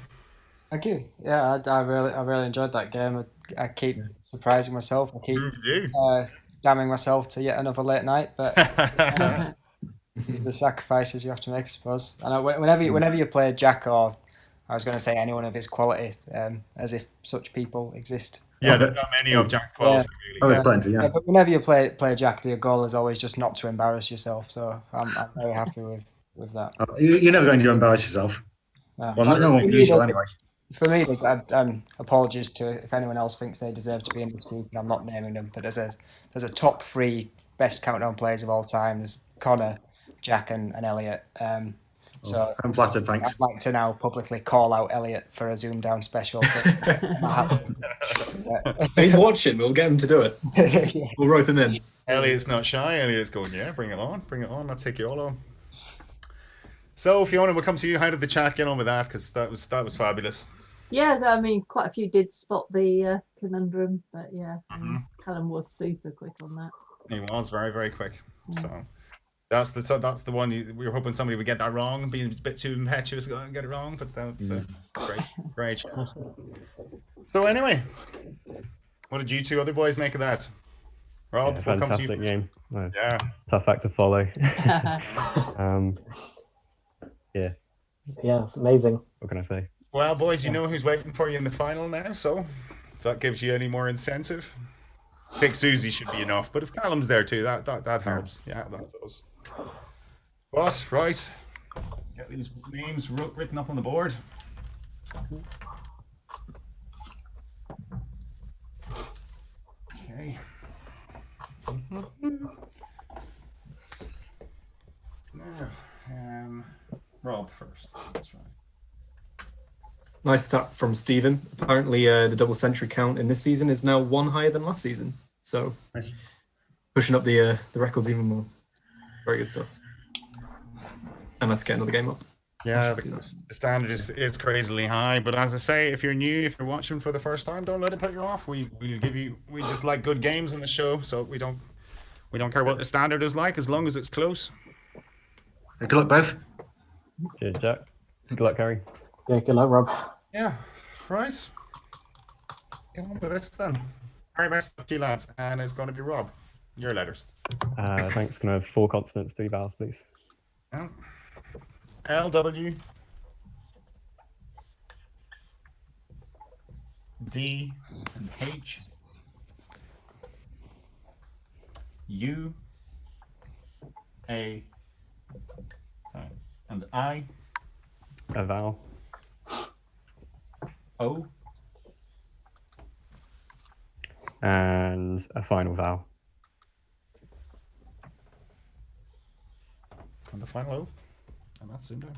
Thank you. Yeah, I really enjoyed that game. I keep surprising myself. I keep You do. damning myself to yet another late night, but these are the sacrifices you have to make, I suppose. And whenever you play Jack, or I was going to say anyone of his quality, as if such people exist. Yeah, there's not many of Jack quality, Oh, really. there's plenty, yeah. But whenever you play Jack, your goal is always just not to embarrass yourself. So I'm very happy with that. You're never going to embarrass yourself. Yeah. Well, no one usually anyway. For me, apologies to if anyone else thinks they deserve to be in this group, and I'm not naming them, but there's a top 3 best countdown players of all time. There's Connor, Jack, and Elliot. So I'm flattered, thanks. I'd like to now publicly call out Elliot for a ZoomDown special. He's watching. We'll get him to do it. Yeah. We'll rope him in. Elliot's not shy. Elliot's going, yeah, bring it on. I'll take you all on. So, Fiona, we'll come to you. How did the chat get on with that? Because that was fabulous. Yeah, I mean, quite a few did spot the conundrum, but yeah, Callum was super quick on that. He was very, very quick. So that's the one we were hoping somebody would get that wrong, being a bit too impetuous, go and get it wrong. But that's a great shot. So anyway, what did you two other boys make of that? Rob, Yeah, what comes to you? fantastic game. No, Yeah. tough act to follow. Yeah, Yeah, it's amazing. what can I say? Well, boys, you know who's waiting for you in the final now, so if that gives you any more incentive. I think Susie should be enough, but if Callum's there too, that helps. Yeah, that does. Boss, right. Get these names written up on the board. Okay. Now, Rob first. That's right. Nice stat from Stephen. Apparently, the double century count in this season is now 1 higher than last season. So, Nice. pushing up the records even more. Very good stuff. And let's get another game up. Yeah, the standard is crazily high, but as I say, if you're new, if you're watching for the first time, don't let it put you off. We just like good games on the show, so we don't care what the standard is like as long as it's close. Good luck, both. Cheers, Jack. Good luck, Harry. Yeah, good luck, Rob. Yeah, right. Get on with this then. Very best of you lads, and it's going to be Rob. Your letters. Thanks. Can I have 4 consonants, 3 vowels, please? Yeah. L, W, D, and H, U, A, sorry, and I, A vowel. O, And a final vowel. and the final O, and that's ZoomDown.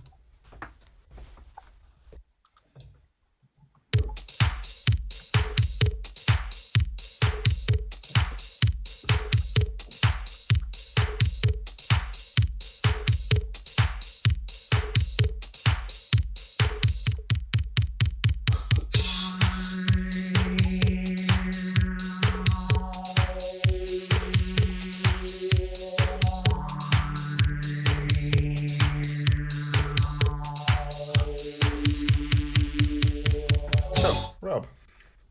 So, Rob.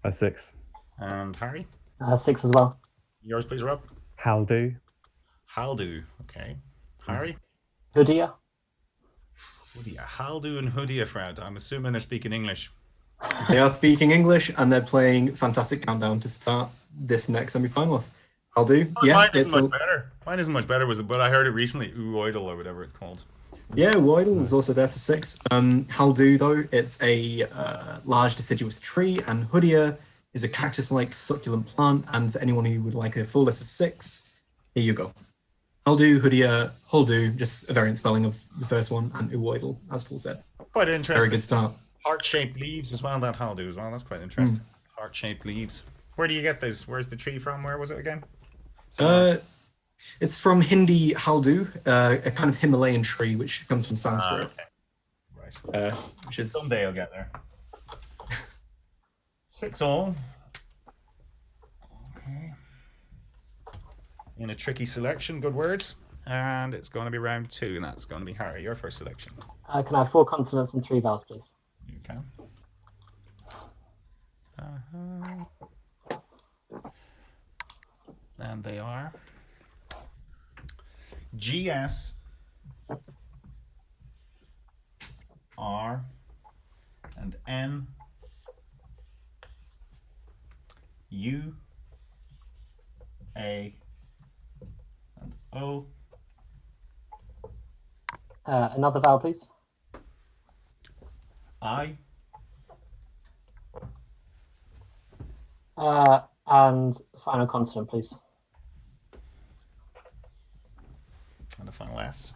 A 6. And Harry. 6 as well. Yours, please, Rob. How do? Hal do. Okay. Harry. Hoodia. Hoodia. Hal do and Hoodia, Fred. I'm assuming they're speaking English. They are speaking English and they're playing Fantastic Countdown to start this next semi-final off. I'll do. Oh, Yeah, mine isn't it's much better. Mine isn't much better, but I heard it recently. Ooidle or whatever it's called. Yeah, Weidel is also there for 6. Haldu, though, it's a large deciduous tree, and Hoodia is a cactus-like succulent plant. And for anyone who would like a full list of 6, here you go. Haldu, Hoodia, Holdu, just a variant spelling of the first one, and Uoidal, as Paul said. Quite interesting. Very good start. Heart-shaped leaves as well, that Hal do as well. That's quite interesting. Heart-shaped leaves. Where do you get those? Where's the tree from? Where was it again? It's from Hindi Haldu, a kind of Himalayan tree, which comes from Sanskrit. Okay. Right. Which is Someday I'll get there. 6 all. Okay. In a tricky selection, good words. And it's going to be round 2, and that's going to be Harry, your first selection. Can I have 4 consonants and 3 vowels, please? You can. And they are GS, R, and N, U, A, and O. Another vowel, please. I, And final consonant, please. and the final S.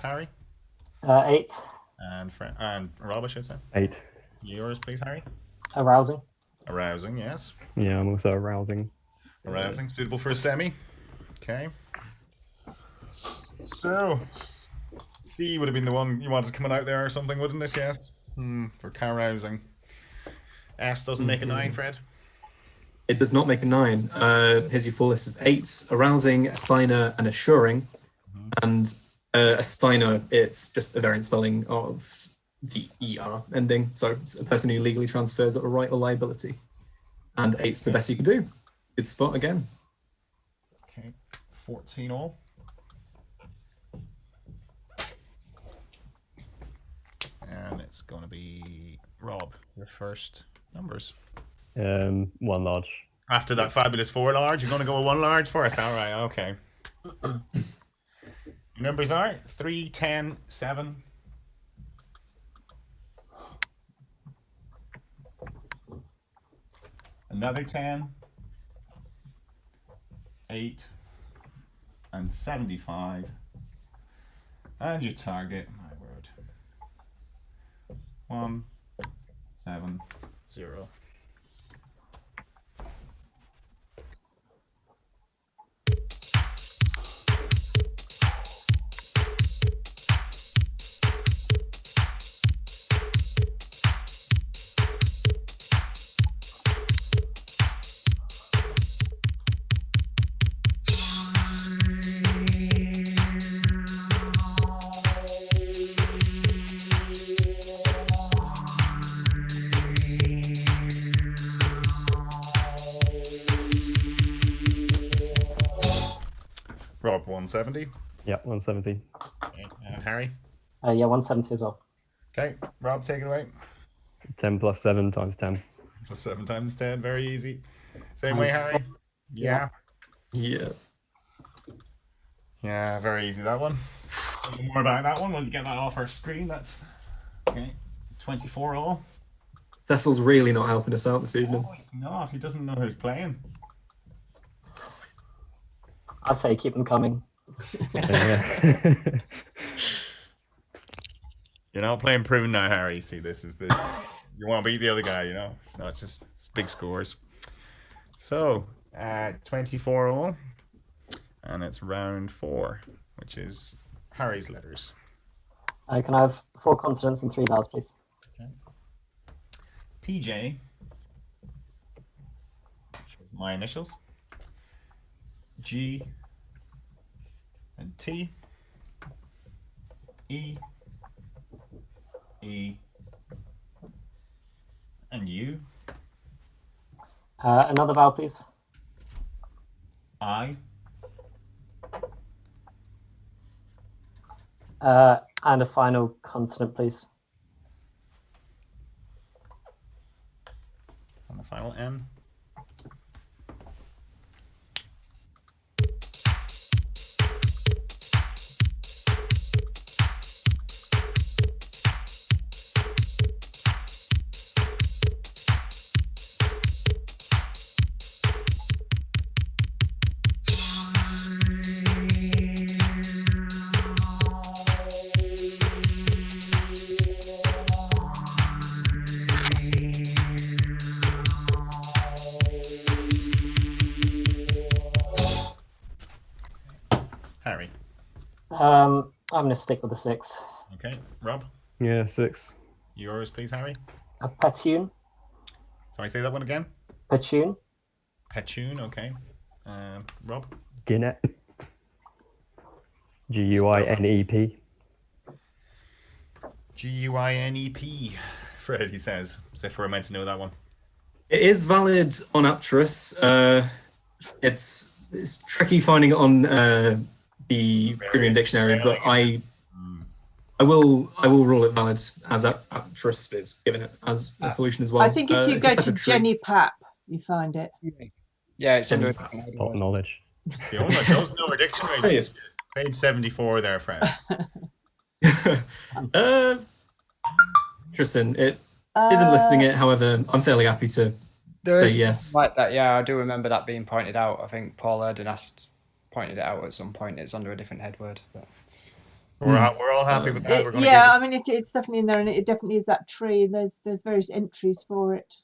Harry 8. and Rob, I should say. 8. Yours, please, Harry. Arousing. Arousing, yes. Yeah, I'm also arousing. Arousing, suitable for a semi. Okay. So, C would have been the one you wanted coming out there or something, wouldn't it? Yes. For carousing. S doesn't make a 9, Fred. It does not make a 9. Here's your full list of 8s: arousing, assigner, and assuring. And assigner, it's just a variant spelling of the ER ending. So it's a person who legally transfers a right or liability. And 8's the best you can do. Good spot again. Okay, 14 all. And it's going to be Rob, your first numbers. 1 large. After that fabulous 4 large, you're going to go with 1 large for us. All right, okay. Numbers are 3, 10, 7. Another 10, 8, and 75. And your target, my word, 1, 7, 0. Rob, 170. Yeah, 170. Okay. And Harry? Yeah, 170 as well. Okay, Rob, take it away. 10 plus 7 times 10. Plus 7 times 10, very easy. Same way, Harry? Yeah. Yeah. Yeah, very easy, that one. More about that one when you get that off our screen. That's okay. 24 all. Cecil's really not helping us out this evening. No, he's not. He doesn't know who's playing. I'd say keep them coming. Yeah. You're not playing prune now, Harry. See, this is you want to beat the other guy, you know. It's not just it's big scores. So, 24 all, and it's round 4, which is Harry's letters. Can I have 4 consonants and 3 vowels, please? Okay. PJ. My initials. G. And T. E. E. And U. Another vowel, please. I. And a final consonant, please. And the final N. Harry. I'm going to stick with the 6. Okay. Rob. Yeah, 6. Yours, please, Harry. A petune. Sorry, say that one again. Petune. Petune, okay. Rob. Guinnep. Guinep. Guinep. Fred, he says. As if we're meant to know that one. It is valid on Apterus. It's tricky finding it on the Premium Dictionary, but I will rule it valid as Apterus is given it as a solution as well. I think if you It's go a type to of tree. Jenny Pap, you find it. Yeah, it's under. Top knowledge. The owner does know our dictionary. Page 74 there, Fred. Interesting. It isn't listing it. However, I'm fairly happy to There say yes. like that. Yeah, I do remember that being pointed out. I think Paul Erdon pointed it out at some point. It's under a different head word. But... We're all happy with that. We're gonna Yeah, I mean, it's definitely in there, and it definitely is that tree. There's various entries for it.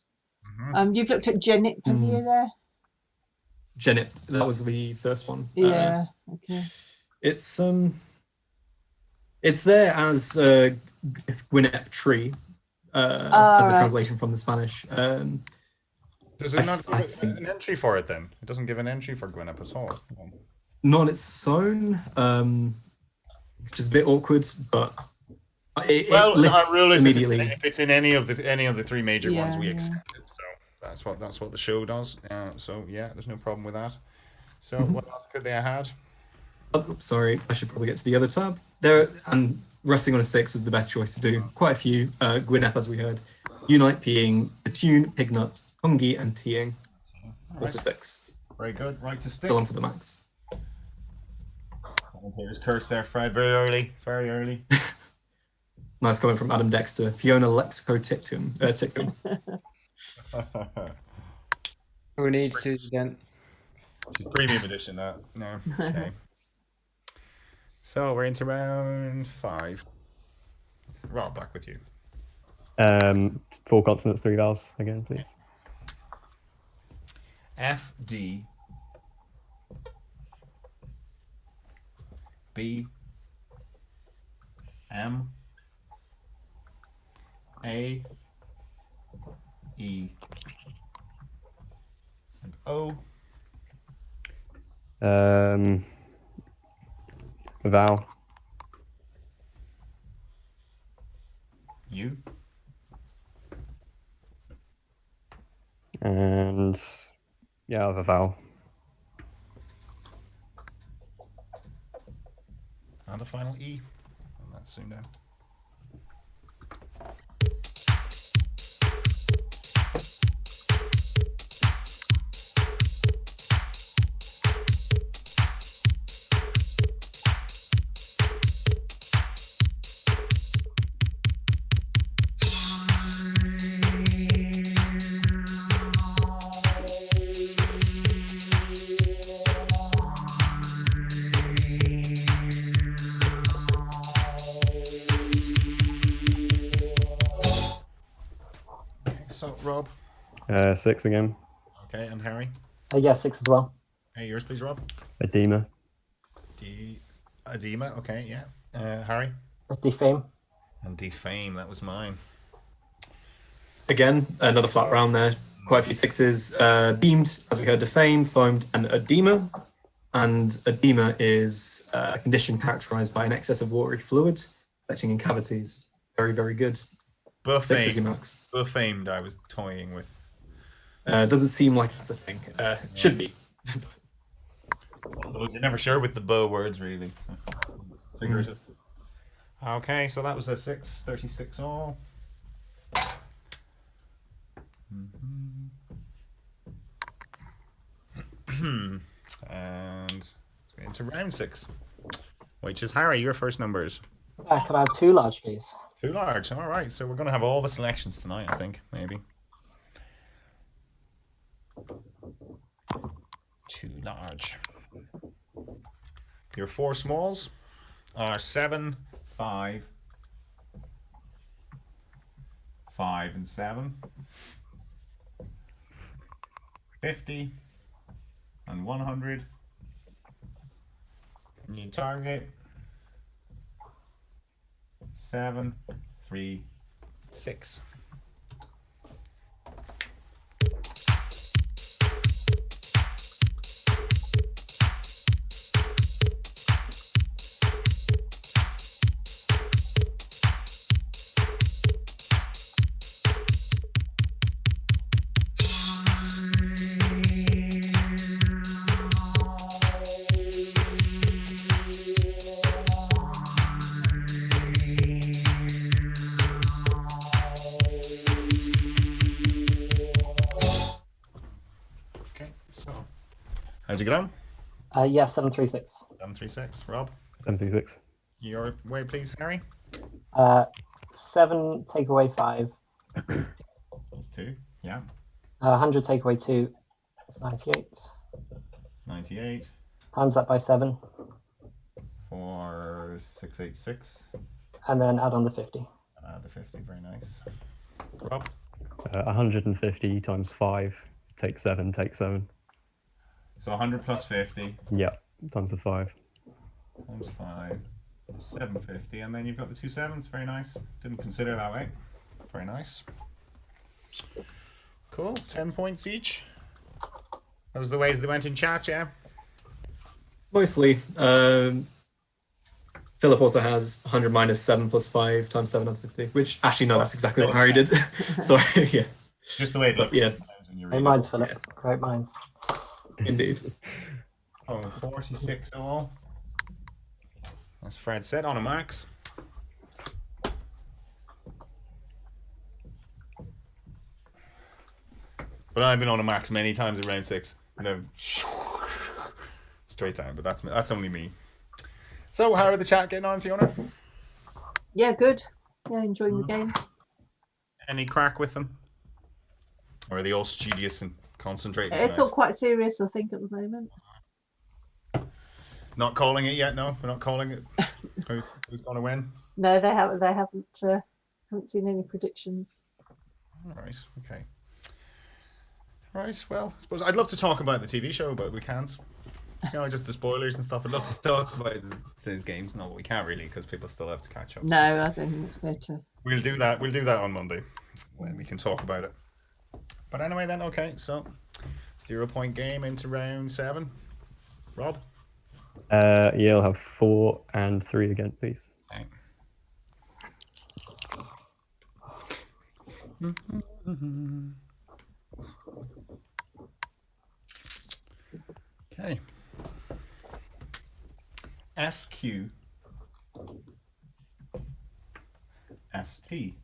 You've looked at Genip, have you there? Genip, that was the first one. Yeah. Okay. It's there as Gwynep tree, as a right. translation from the Spanish. Does it not give an entry for it then? It doesn't give an entry for Gwynep at all. Not on its own, which is a bit awkward, but it lists our rule is immediately. if it's in any of the three major ones, we Yeah. accept it. So that's what the show does. So yeah, there's no problem with that. So what else could they have had? Oh, sorry, I should probably get to the other tab. There, and resting on a 6 was the best choice to do. Quite a few. Gwynep, as we heard. Unite, Peeing, Attune, Pignut, Pungi, and Teeing. All for 6. Very good. Right to stick. Still on for the max. Here's curse there, Fred. Very early. Nice comment from Adam Dexter. Fiona Lexico Tictum. Who needs Susie Dent? She's premium edition, that. No. Okay. So we're into round 5. Rob, back with you. 4 consonants, 3 vowels again, please. F, D, B, M, A, E, and O. Vowel. U. And yeah, I have a vowel. And a final E. And that's ZoomDown. So, Rob. 6 again. Okay, and Harry. Yeah, 6 as well. Hey, yours, please, Rob. Edema. Edema. Okay, yeah. Harry. Defame. And defame. That was mine. Again, another flat round there. Quite a few 6s. Beamed, as we heard, defame, foamed, and edema. And edema is a condition characterized by an excess of watery fluid collecting in cavities. Very, very good. 6 is your max. Buffamed, I was toying with. Doesn't seem like that's a thing. Should be. You're never sure with the bow words, really. Figurative. Okay, so that was a 6:36 all. And let's get into round 6, which is Harry. Your first numbers. Could I have 2 large, please? 2 large. All right, so we're going to have all the selections tonight, I think, maybe. 2 large. Your 4 smalls are 7, 5, 5 and 7, 50 and 100. New target 7, 3, 6. How'd you get on? Yeah, 736. 736. Rob? 736. Your way, please, Harry. 7 take away 5. That's 2. Yeah. 100 take away 2. That's 98. 98. Times that by 7. For 686. And then add on the 50. And add the 50. Very nice. Rob? 150 times 5, take 7, take 7. So 100 plus 50 Yeah, times the 5. times 5, 750, and then you've got the 2 sevens. Very nice. Didn't consider that way. Very nice. Cool. 10 points each. Those are the ways they went in chat, yeah? Mostly. Philip also has 100 minus 7 plus 5 times 750, which actually, no, that's exactly what Harry did. Sorry, yeah. Just the way it looks. Yeah. When you Great read minds, it. Philip. Yeah. Great minds. Indeed. Oh, 46 all. As Fred said, on a max. But I've been on a max many times at round 6. And then straight down, but that's only me. So, how are the chat getting on, Fiona? Yeah, good. Yeah, enjoying the games. Any crack with them? Or are they all studious and concentrating It's tonight? all quite serious, I think, at the moment. Not calling it yet, no? We're not calling it? Who's going to win? No, they haven't seen any predictions. All right, okay. Right, well, I suppose I'd love to talk about the TV show, but we can't. You know, just the spoilers and stuff. I'd love to talk about these games. No, we can't really because people still have to catch up. No, I don't think it's fair to. We'll do that. We'll do that on Monday when we can talk about it. But anyway, then, okay, so 0 point game into round 7. Rob? Yeah, I'll have 4 and 3 again, please. Okay. Okay. SQ ST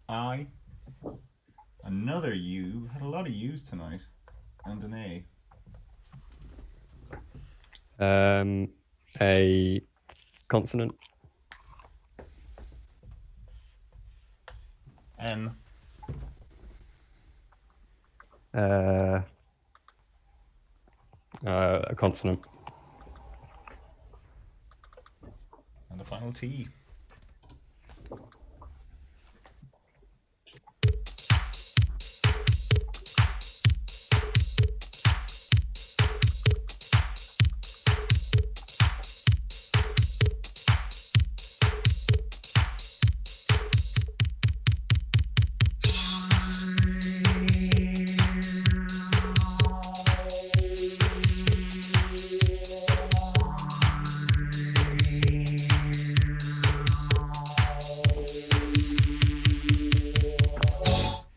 I another U. Had a lot of U's tonight. And an A. A consonant. N. A consonant. And the final T.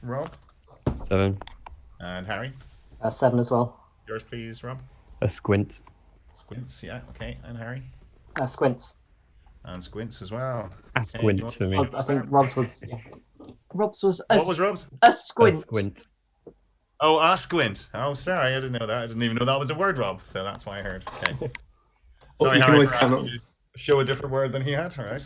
Rob 7. and Harry. 7 as well. Yours, please, Rob. A squint. Squints, yeah, okay. And Harry. Squints. And Squints as well. A Okay, squint do you want- for me. I think Rob's was. Yeah. Rob's was What was Rob's? a A squint. squint. Oh, a squint. Oh, sorry, I didn't know that. I didn't even know that was a word, Rob. So that's why I heard. Okay. Well, Sorry, you can Harry, always for count asking on, you to show a different word than he had. All right.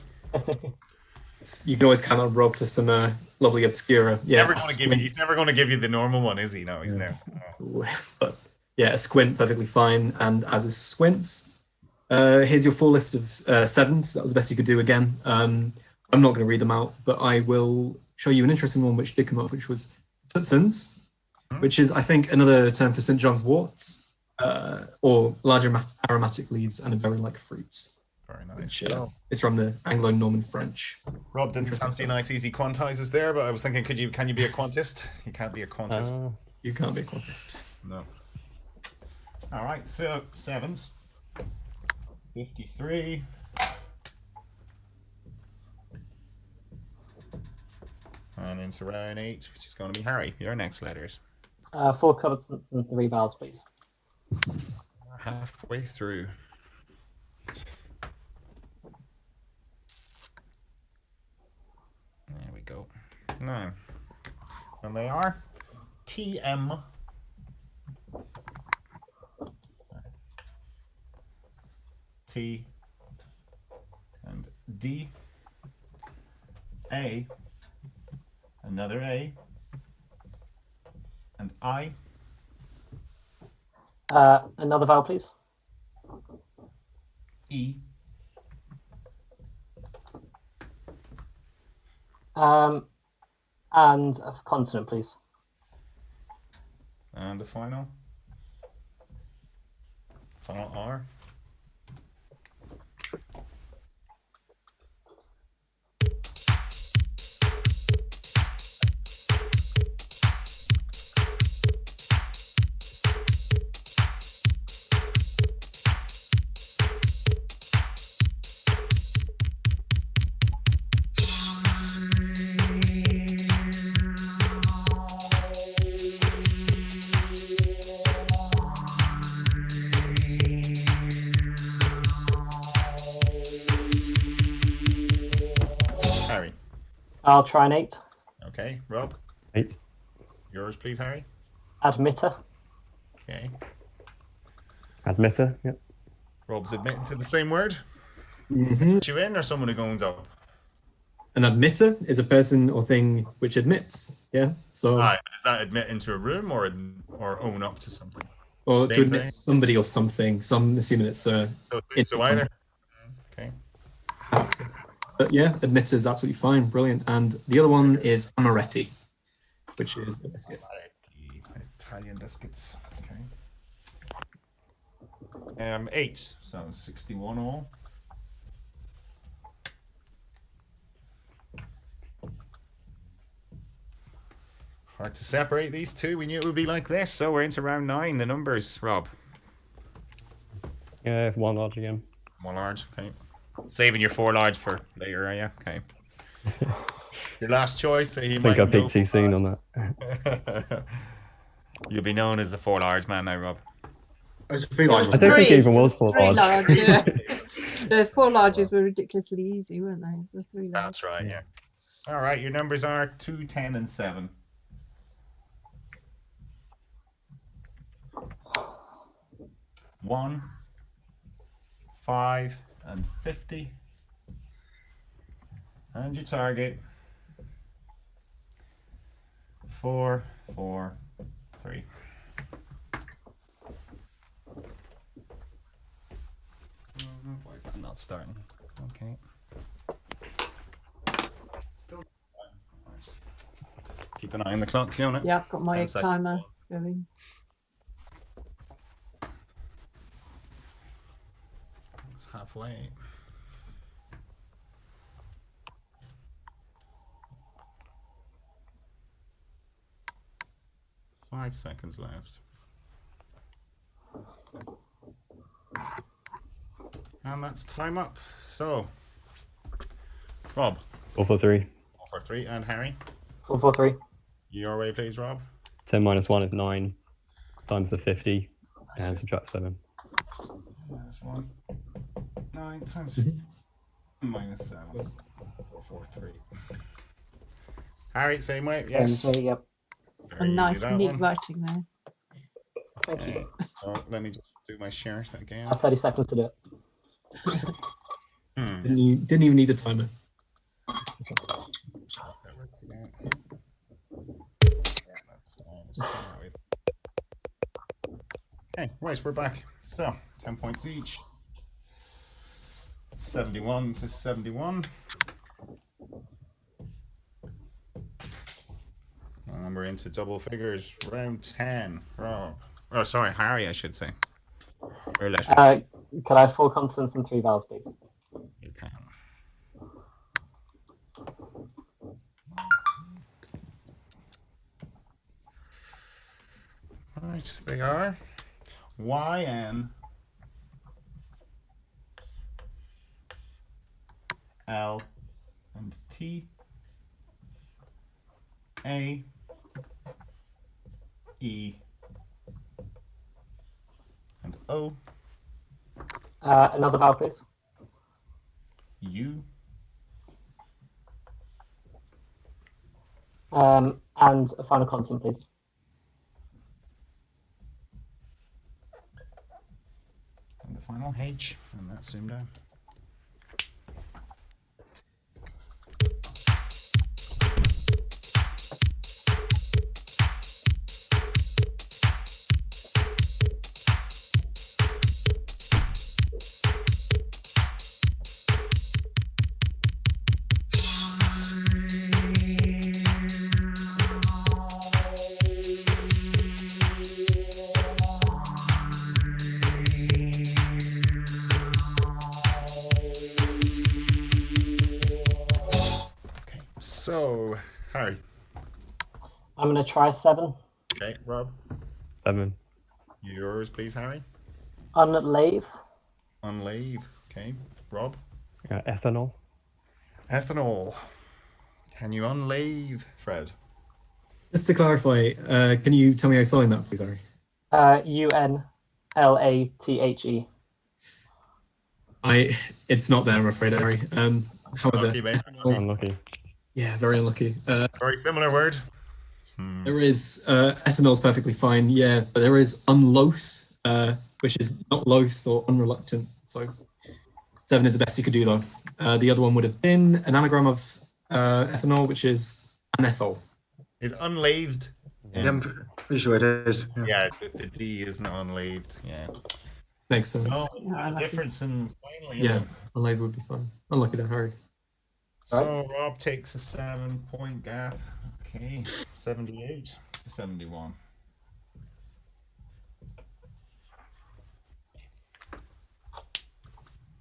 you can always count on Rob for some lovely obscura. Yeah, Never a going to give you. He's squint. never going to give you the normal one, is he? No, he's no. But yeah, a squint perfectly fine. And as is squints, here's your full list of 7s. That was the best you could do again. I'm not going to read them out, but I will show you an interesting one which did come up, which was tutsins, which is, I think, another term for St. John's worts, or large aromatic leaves and a berry-like fruit. Very nice. Which is from the Anglo-Norman French. Rob didn't fancy nice, easy quantizers there, but I was thinking, can you be a quantist? You can't be a quantist. You can't be a quantist. No. All right, so 7s. 53. And into round 8, which is going to be Harry. Your next letters. 4 consonants and 3 vowels, please. We're halfway through. There we go. Now, and they are TM. T and D, A, another A, and I. Another vowel, please. E. And a consonant, please. And the final. Final R. Harry. I'll try an 8. Okay, Rob. 8. Yours, please, Harry. Admitter. Okay. Admitter. Yep. Rob's admitting to the same word. Mhm. Put you in or someone who goes up? An admitter is a person or thing which admits. Yeah. So, Aye, but does that admit into a room or own up to something? or to Same admit thing. somebody or something. So I'm assuming it's So Interesting. either. Okay. But yeah, admitter is absolutely fine, brilliant. And the other one is amaretti, which is a biscuit. Italian biscuits. Okay. 8. So 61 all. Hard to separate these two. We knew it would be like this. So we're into round 9. The numbers, Rob. Yeah, 1 large again. 1 large. Okay. Saving your 4 large for later, are you? Okay. Your last choice. So you I think might I go peaked too soon on that. You'll be known as the 4 large man now, Rob. It's a 3 large. I don't think it even was 4 3 large. large, yeah. Those 4 larges were ridiculously easy, weren't they? The 3 large. That's right, yeah. All right, your numbers are 2, 10, and 7. One, 5, and 50. And your target. 4, 4, 3. Why is that not starting? Okay. Still. Keep an eye on the clock, Fiona. Yeah, I've got my 10 egg seconds. timer going. It's halfway. Five seconds left. And that's time up. So, Rob. 4 for 3. 4 for 3. And Harry. 4, 4, 3. Your way, please, Rob. 10 minus 1 is 9. Times the 50 and subtract 7. Minus 1. 9 times minus 7. 4, 4, 3. Harry, same way. Yes. Yep. A nice, neat writing there. Thank you. So let me just do my share again. I have 30 seconds to do it. Didn't even need the timer. That works again. Yeah, that's fine. Just turn that way. Okay, right, we're back. So, 10 points each. 71 to 71. And we're into double figures. Round 10. Rob. Oh, sorry, Harry, I should say. Or letters. Could I have 4 consonants and 3 vowels, please? You can. Right, they are YN L and T A E and O Another vowel, please. U And a final consonant, please. and the final H, and that's zoomed down. So, Harry. I'm going to try 7. Okay, Rob. 7. Yours, please, Harry. Unlathe. Unlathe. Okay, Rob. Ethanol. Ethanol. Can you unlathe, Fred? Just to clarify, can you tell me how you're spelling that, please, Harry? UNLATHE. It's not there, I'm afraid, Harry. However, Unlucky, mate. Unlucky. yeah, very unlucky. Very similar word. There is ethanol is perfectly fine, yeah, but there is unloath, which is not loath or unreluctant. So 7 is the best you could do, though. The other one would have been an anagram of ethanol, which is anethol. Is unlathed? Yeah, I'm pretty sure it is. Yeah, the D isn't unlathed. Yeah. Makes sense. So, unlucky. difference in finally. Yeah, unlathe would be fine. Unlucky then, Harry. So Rob takes a 7-point gap. Okay, 78 to 71.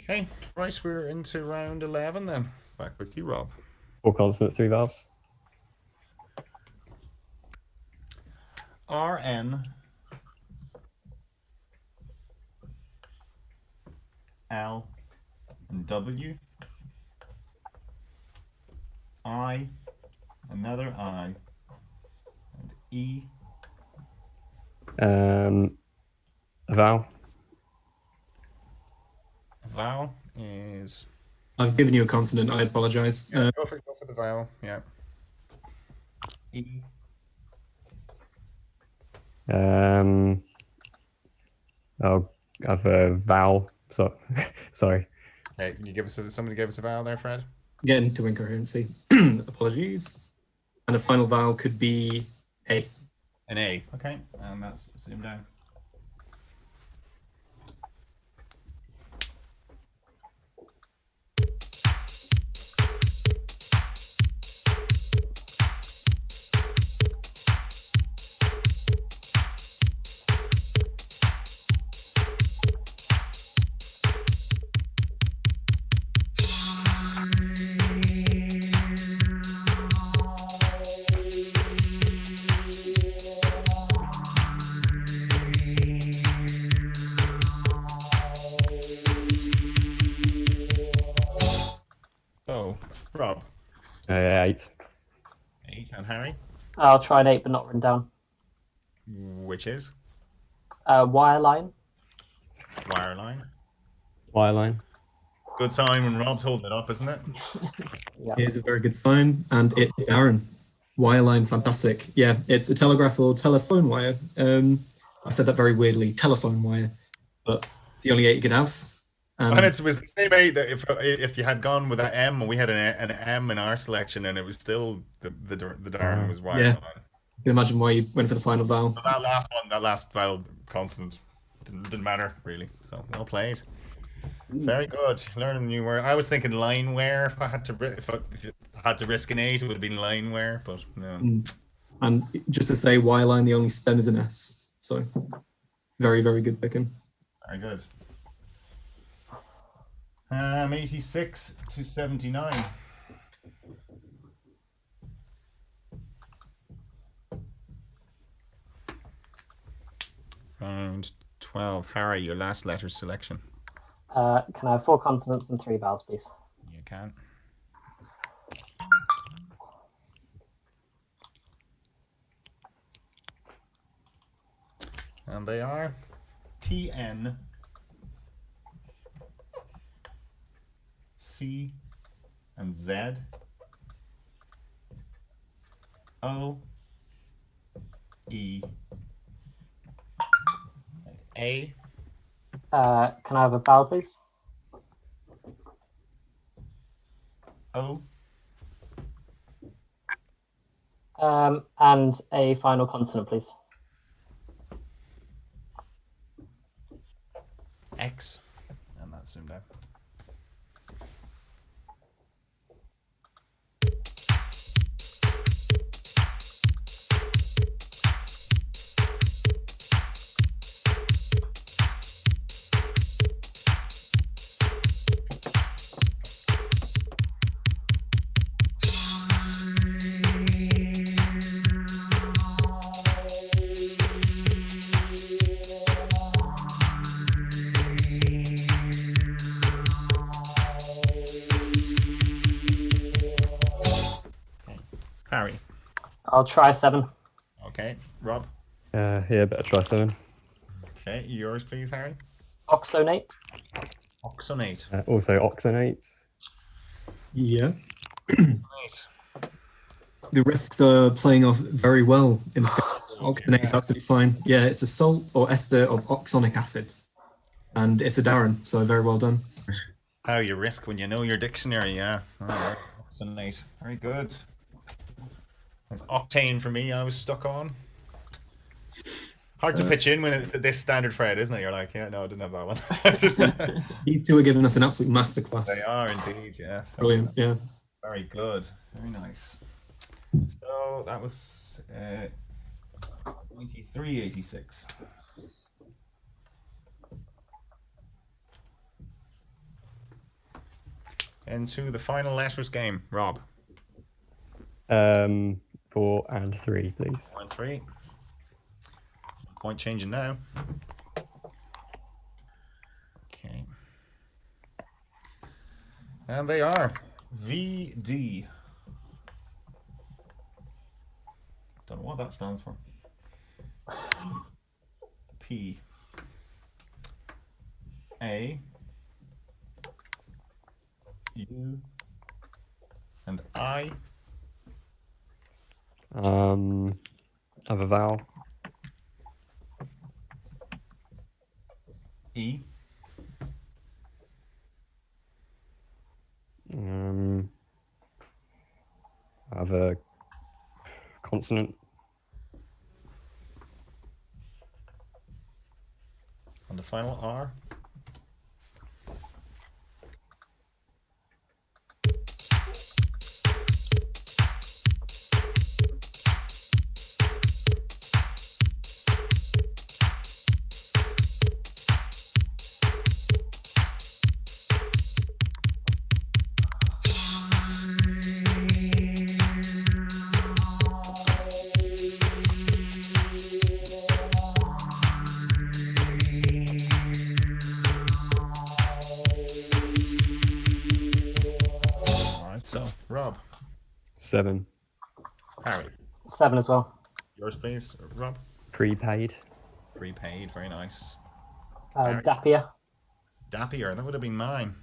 Okay, right, we're into round 11 then. Back with you, Rob. 4 consonants, 3 vowels. RN L and W I, another I, and E. A vowel. Vowel is. I've given you a consonant, I apologize. Go for the vowel, yeah. E. I'll have a vowel. So, sorry. Hey, can you give us somebody give us a vowel there, Fred? Getting to incoherency. Apologies. And a final vowel could be A. An A, okay, and that's ZoomDown. So, Rob. 8. 8, and Harry, I'll try an 8, but not written down. which is Wireline. wireline. Wireline. Good sign when Rob's holding it up, isn't it? Yeah. Here's a very good sign, and it's Darren. Wireline, fantastic. Yeah, it's a telegraph or telephone wire. I said that very weirdly, telephone wire, but it's the only 8 you could have. And it was the same 8 that if you had gone with that M, and we had an M in our selection, and it was still the Darren was wireline. Yeah. You can imagine why you went for the final vowel. But that last vowel consonant didn't matter really. So well played. Very good. Learning a new word. I was thinking lineware. If I had to risk an 8, it would have been lineware, but no. And just to say, wireline, the only stem is an S. So very, very good picking. Very good. 86 to 79. Round 12. Harry, your last letter selection. Can I have 4 consonants and 3 vowels, please? You can. And they are TN, C, and Z, O, E, and A. Can I have a vowel, please? O, And a final consonant, please. X, and that's zoomed out. I'll try 7. Okay, Rob. Yeah, better try 7. Okay, yours, please, Harry. Oxonate. Oxonate. Also oxonates. Yeah. Nice. The risks are playing off very well in this game. Oxonate is absolutely fine. Yeah, it's a salt or ester of oxonic acid. And it's a Darren, so very well done. How you risk when you know your dictionary, yeah. All right. Oxonate. Very good. That's octane for me, I was stuck on. Hard to pitch in when it's this standard Fred, isn't it? You're like, yeah, no, I didn't have that one. These two are giving us an absolute masterclass. They are indeed, yeah. So Brilliant, yeah. very good. Very nice. So that was 2386. Into the final letters game, Rob. 4 and 3, please. 4 and 3. Point changing now. Okay. And they are VD. Don't know what that stands for. P. A. U. And I. Have a vowel. E. Have a consonant. And the final R. So, Rob. 7. Harry. 7 as well. Yours, please, Rob. Prepaid. Prepaid, very nice. Dapier. Dapier, that would have been mine.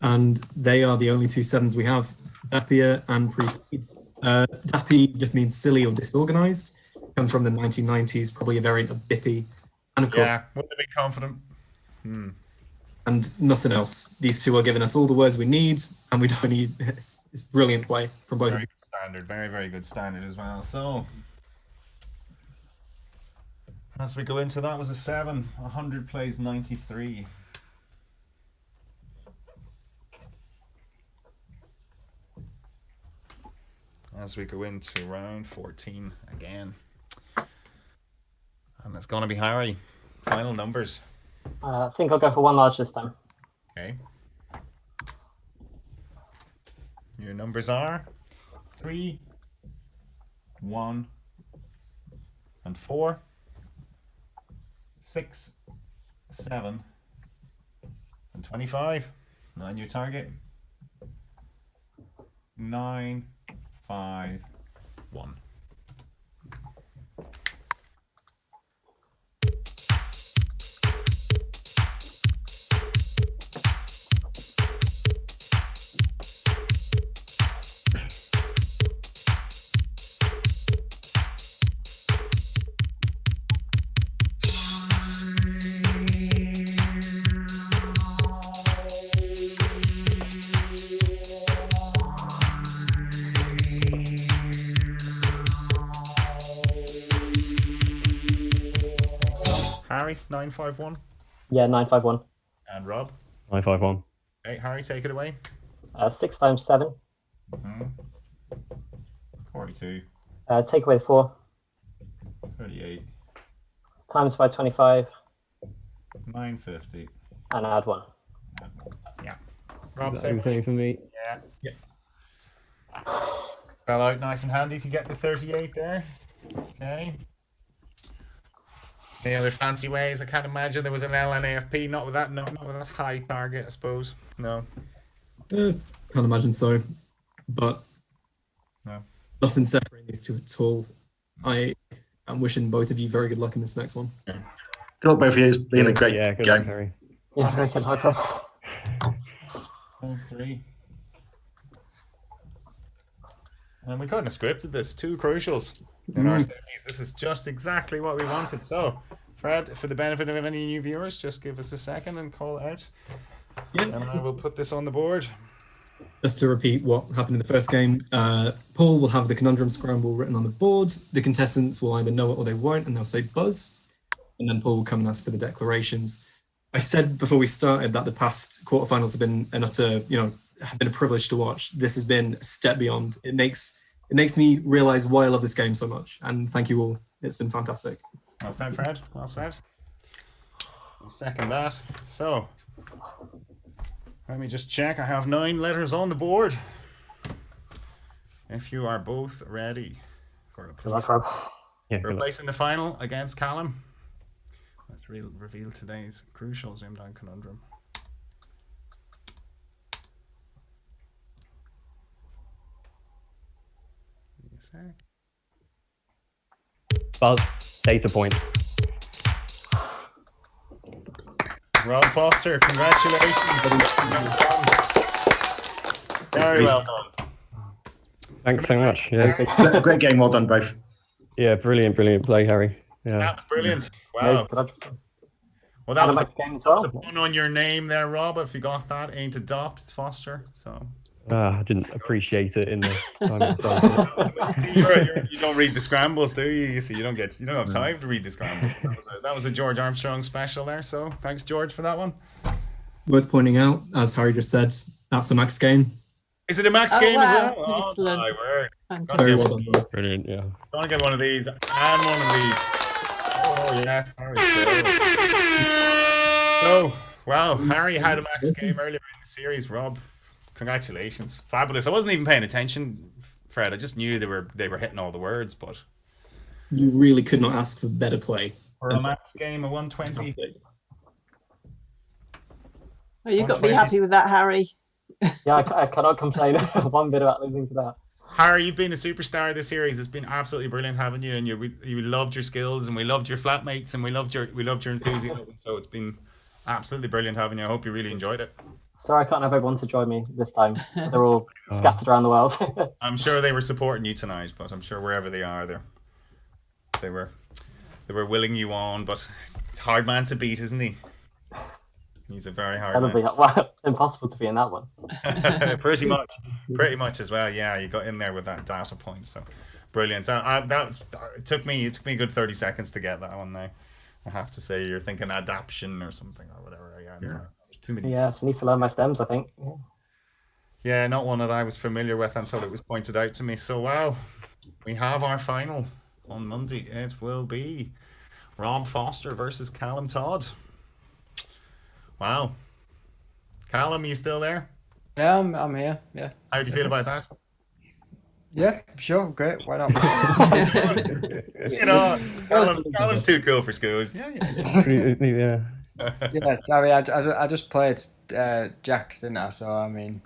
And they are the only two 7s we have, Dapier and prepaid. Dappy just means silly or disorganized. Comes from the 1990s, probably a variant of Dippy. And of course, Yeah, wouldn't have been confident. And nothing else. These two are giving us all the words we need, and we don't need. It's brilliant play from both of Very them. good standard, very, very good standard as well. So, as we go into that was a 7. 100 plays 93. As we go into round 14 again. And it's going to be Harry. Final numbers. I think I'll go for 1 large this time. Okay. Your numbers are 3, 1, and 4, 6, 7, and 25. 9 your target. 9, 5, 1. Harry, 951. Yeah, 951. And Rob. 951. Okay, Harry, take it away. 6 times 7. 42. Take away 4. 38. Times by 25. 950. And add 1. Yeah. Rob, Is that everything for me? Yeah. Fell out nice and handy to get the 38 there. Okay. Any other fancy ways? I can't imagine there was an LNAFP. Not with that. No, not with that high target, I suppose. No. Can't imagine so, but No. nothing separating these two at all. I am wishing both of you very good luck in this next one. Good luck, both of you. It's been a great Yeah, good game. luck, Harry. Yeah, very good luck. All three. And we couldn't have scripted this. 2 crucials in our series. This is just exactly what we wanted. So, Fred, for the benefit of any new viewers, just give us a second and call it out. Yeah. And I will put this on the board. Just to repeat what happened in the first game, Paul will have the conundrum scramble written on the board. The contestants will either know it or they won't, and they'll say buzz. And then Paul will come and ask for the declarations. I said before we started that the past quarterfinals have been an utter, have been a privilege to watch. This has been a step beyond. It makes me realize why I love this game so much. And thank you all. It's been fantastic. Well said, Fred. Well said. I'll second that. So, let me just check. I have 9 letters on the board. If you are both ready for Good luck, Rob. Yeah, good luck. replacing the final against Callum, let's reveal today's crucial ZoomDown conundrum. Give me a sec. Buzz, data point. Rob Foster, congratulations. Very well done. Thanks so much. Yeah, Great game. Well done, both. yeah, brilliant play, Harry. Yeah, That was brilliant. Nice, Wow. good luck. Well, that was Max game as well. a pun on your name there, Rob. If you got that, ain't adopt, it's Foster. So I didn't appreciate it in the time it started. you don't read the scrambles, do you? You see, you don't have time to read the scrambles. That was a George Armstrong special there. So thanks, George, for that one. Worth pointing out, as Harry just said, that's a max game. Is it a max Oh, game wow. as well? Excellent. Oh, my word. Fantastic. Very well done. Brilliant, yeah. Gonna get one of these and one of these. Oh yes, there we go. So, wow, Harry had a max game earlier in the series. Rob, congratulations, fabulous. I wasn't even paying attention, Fred. I just knew they were hitting all the words, but You really could not ask for better play. for a max game of 120. Well, you've got to be happy with that, Harry. Yeah, I cannot complain one bit about losing to that. Harry, you've been a superstar of this series. It's been absolutely brilliant having you, and you loved your skills, and we loved your flatmates, and we loved your enthusiasm. So it's been absolutely brilliant having you. I hope you really enjoyed it. Sorry, I can't have everyone to join me this time. They're all scattered around the world. I'm sure they were supporting you tonight, but I'm sure wherever they are, they were willing you on. But it's a hard man to beat, isn't he? He's a very hard man. Well, impossible to be in that one. pretty much as well. Yeah, you got in there with that data point, so brilliant. It took me a good 30 seconds to get that one. Now I have to say, you're thinking adaption or something or whatever. Yeah. There's too many. Yeah, so I need to learn my stems, I think. Yeah, not one that I was familiar with until it was pointed out to me. So wow, we have our final on Monday. It will be Rob Foster versus Callum Todd. Wow. Callum, you still there? Yeah, I'm here. Yeah. How do you feel about that? Yeah, sure, great. Why not? Callum's too cool for schools. Yeah. Yeah. Yeah, I mean, I just played Jack, didn't I? So I mean,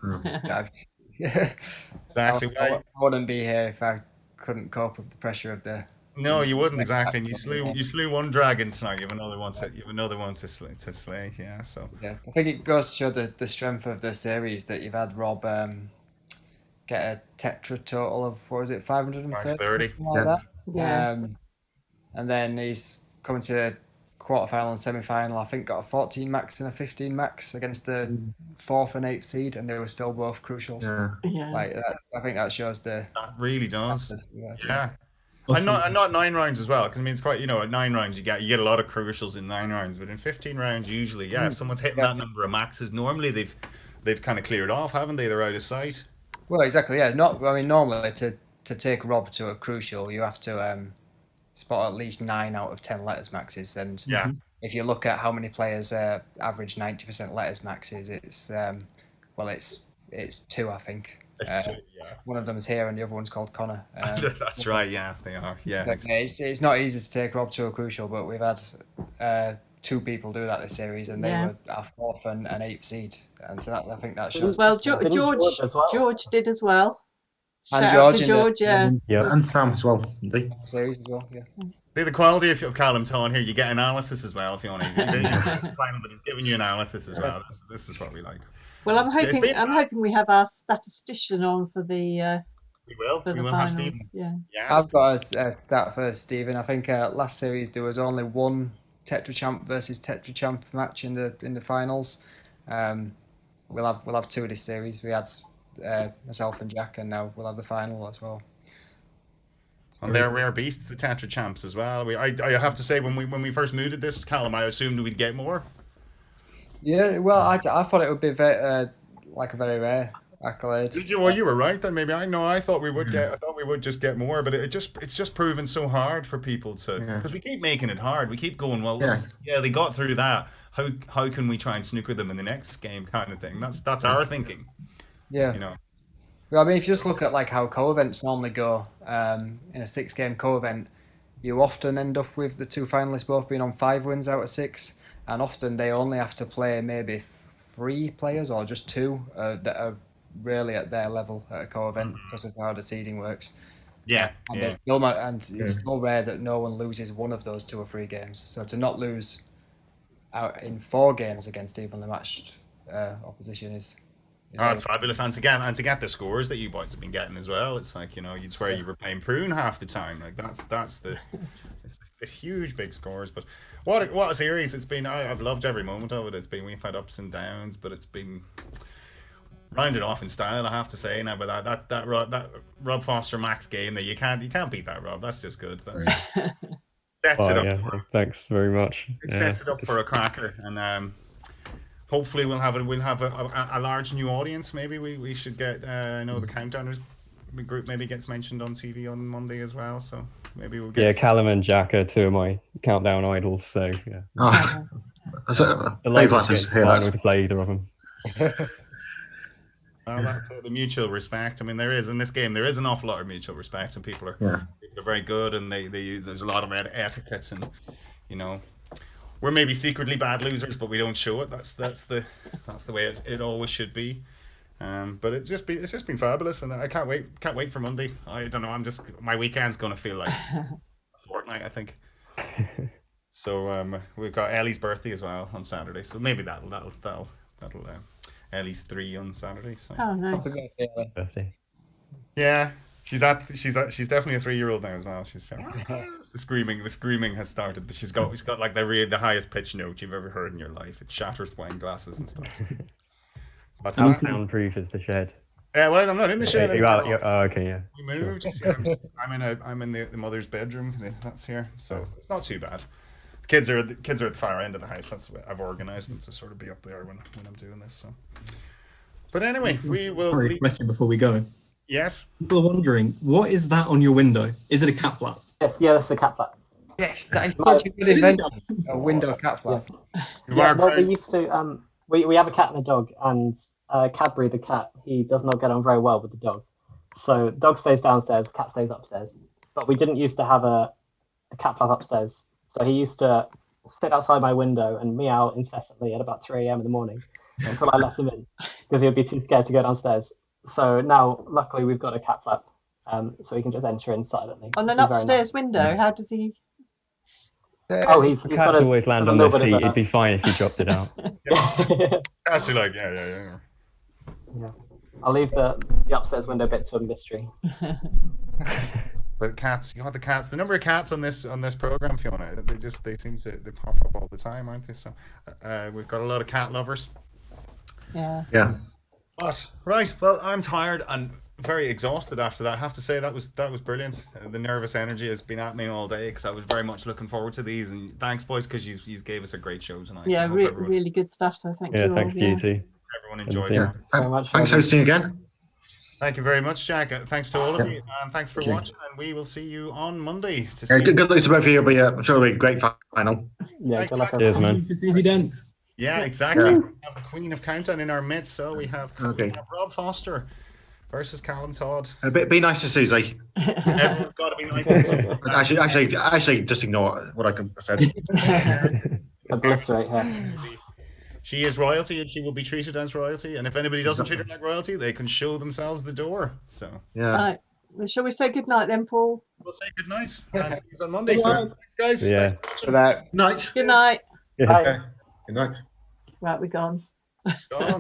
Exactly I right. wouldn't be here if I couldn't cope with the pressure of the. No, you wouldn't exactly. And you slew one dragon tonight. You have another one to slay. Yeah. So Yeah, I think it goes to show the strength of the series that you've had Rob get a tetra total of, what was it, 530? 530. Something like that. Yeah. And then he's coming to quarterfinal and semi-final. I think got a 14 max and a 15 max against the 4th and 8th seed, and they were still both crucials. Yeah. Like that, I think that shows the. that really does. Yeah. Yeah. And not 9 rounds as well, because I mean it's quite, at 9 rounds you get a lot of crucials in 9 rounds, but in 15 rounds usually, if someone's hitting that number of maxes, normally they've kind of cleared off, haven't they? They're out of sight. Well, exactly. Yeah. Normally to take Rob to a crucial, you have to spot at least 9 out of 10 letters maxes, and if you look at how many players average 90% letters maxes, it's 2, I think. It's 2, yeah. One of them is here, and the other one's called Connor. That's right. Yeah, they are. Yeah. Exactly. It's not easy to take Rob to a crucial, but we've had 2 people do that this series, and they were our 4th and 8th seed, and so I think that shows. Well, Didn't George as well? George did as well. Shout out George to in George, yeah. Yep. And Sam as well, indeed. series as well. Yeah. See the quality of Callum Todd here. You get analysis as well if you want. He's final, but he's giving you analysis as well. This is what we like. Well, I'm It's hoping been- we have our statistician on for the We will. for We the will have finals. Stephen. Yeah. Yes. I've got a stat for Stephen. I think last series there was only one Tetra Champ versus Tetra Champ match in the finals. We'll have two of this series. We had myself and Jack, and now we'll have the final as well. And they're rare beasts, the Tetra champs as well. I have to say, when we first mooted this, Callum, I assumed we'd get more. Yeah, well, I thought it would be very like a very rare accolade. Did you? Well, you were right then. Maybe I thought we would get. I thought we would just get more, but it's just proven so hard for people to, because we keep making it hard. We keep going. Well, they got through that. How can we try and snooker them in the next game, kind of thing. That's our thinking. Yeah. You know. Well, I mean, if you just look at like how co-events normally go, in a 6-game co-event, you often end up with the two finalists both being on 5 wins out of 6, and often they only have to play maybe 3 players or just 2 that are really at their level at a co-event because of how the seeding works. Yeah. And it's so rare that no one loses one of those 2 or 3 games. So to not lose out in 4 games against evenly matched opposition is. Oh, it's fabulous, and to get the scores that you boys have been getting as well. It's like, you know, you'd swear you were playing Prune half the time. Like it's huge big scores. But what a series it's been. I've loved every moment of it. We've had ups and downs, but it's been rounded off in style, I have to say. Now, but that Rob Foster Max game, that you can't beat that, Rob. That's just good. That's sets it up. Thanks very much. It sets it up for a cracker, and hopefully we'll have a large new audience. Maybe we should get I know the Countdowners group maybe gets mentioned on TV on Monday as well. So maybe we'll get. Yeah, Callum and Jack are 2 of my countdown idols. So yeah. To play either of them. The mutual respect. I mean, there is in this game. There is an awful lot of mutual respect, and people are very good, and they use. There's a lot of etiquette, and you know. We're maybe secretly bad losers, but we don't show it. That's the way it always should be. But it's just been fabulous, and I can't wait for Monday. I don't know. My weekend's gonna feel like a fortnight, I think. So we've got Ellie's birthday as well on Saturday, so maybe that'll Ellie's 3 on Saturday. So. Oh, nice. Birthday. Yeah. She's definitely a 3-year-old now as well. She's the screaming has started. She's got like the highest pitch note you've ever heard in your life. It shatters wine glasses and stuff. How soundproof is the shed? Yeah, well, I'm not in the shed anymore. Okay, yeah. We moved. I'm in the mother's bedroom. That's here, so it's not too bad. The kids are at the far end of the house. That's the way I've organised them to sort of be up there when I'm doing this. So, but anyway, we will. Sorry, question before we go. Yes. People are wondering, what is that on your window? Is it a cat flap? Yes, yeah, that's a cat flap. Yes, that is such a good invention. A window cat flap. Yeah, well, we used to. We have a cat and a dog, and Cadbury the cat, he does not get on very well with the dog. So dog stays downstairs, cat stays upstairs. But we didn't used to have a cat flap upstairs. So he used to sit outside my window and meow incessantly at about 3 a.m. in the morning until I let him in, because he would be too scared to go downstairs. So now, luckily, we've got a cat flap, so he can just enter in silently. On an upstairs window, how does he? Oh, he's Cats always land on their feet. It'd be fine if you dropped it out. Cats are like, yeah. I'll leave the upstairs window bit to a mystery. But cats, the cats. The number of cats on this program, Fiona, they seem to pop up all the time, aren't they? So we've got a lot of cat lovers. Yeah. Yeah. But right, well, I'm tired and very exhausted after that. I have to say that was brilliant. The nervous energy has been at me all day because I was very much looking forward to these. And thanks, boys, because you gave us a great show tonight. Yeah, really good stuff. So thank you all. Thanks to you too. Everyone enjoyed it. Very much. Thanks hosting again. Thank you very much, Jack. Thanks to all of you, and thanks for watching. And we will see you on Monday. Good luck to both of you. I'm sure it'll be a great final. Yeah, good luck. Cheers, man. Susie Dent. Yeah, exactly. We have the Queen of Countdown in our midst, so we have Rob Foster versus Callum Todd. Be nice to Susie. Everyone's got to be nice to Susie. Actually, just ignore what I said. Obliterate her. She is royalty, and she will be treated as royalty. And if anybody doesn't treat her like royalty, they can show themselves the door. So Yeah. Right. Well, shall we say good night then, Paul? we'll say good night. And see you on Monday. So thanks, guys. Yeah. Thanks for watching. For that. Night. Good night. Yes. Bye. Okay. Good night. Right, we're gone. Go on.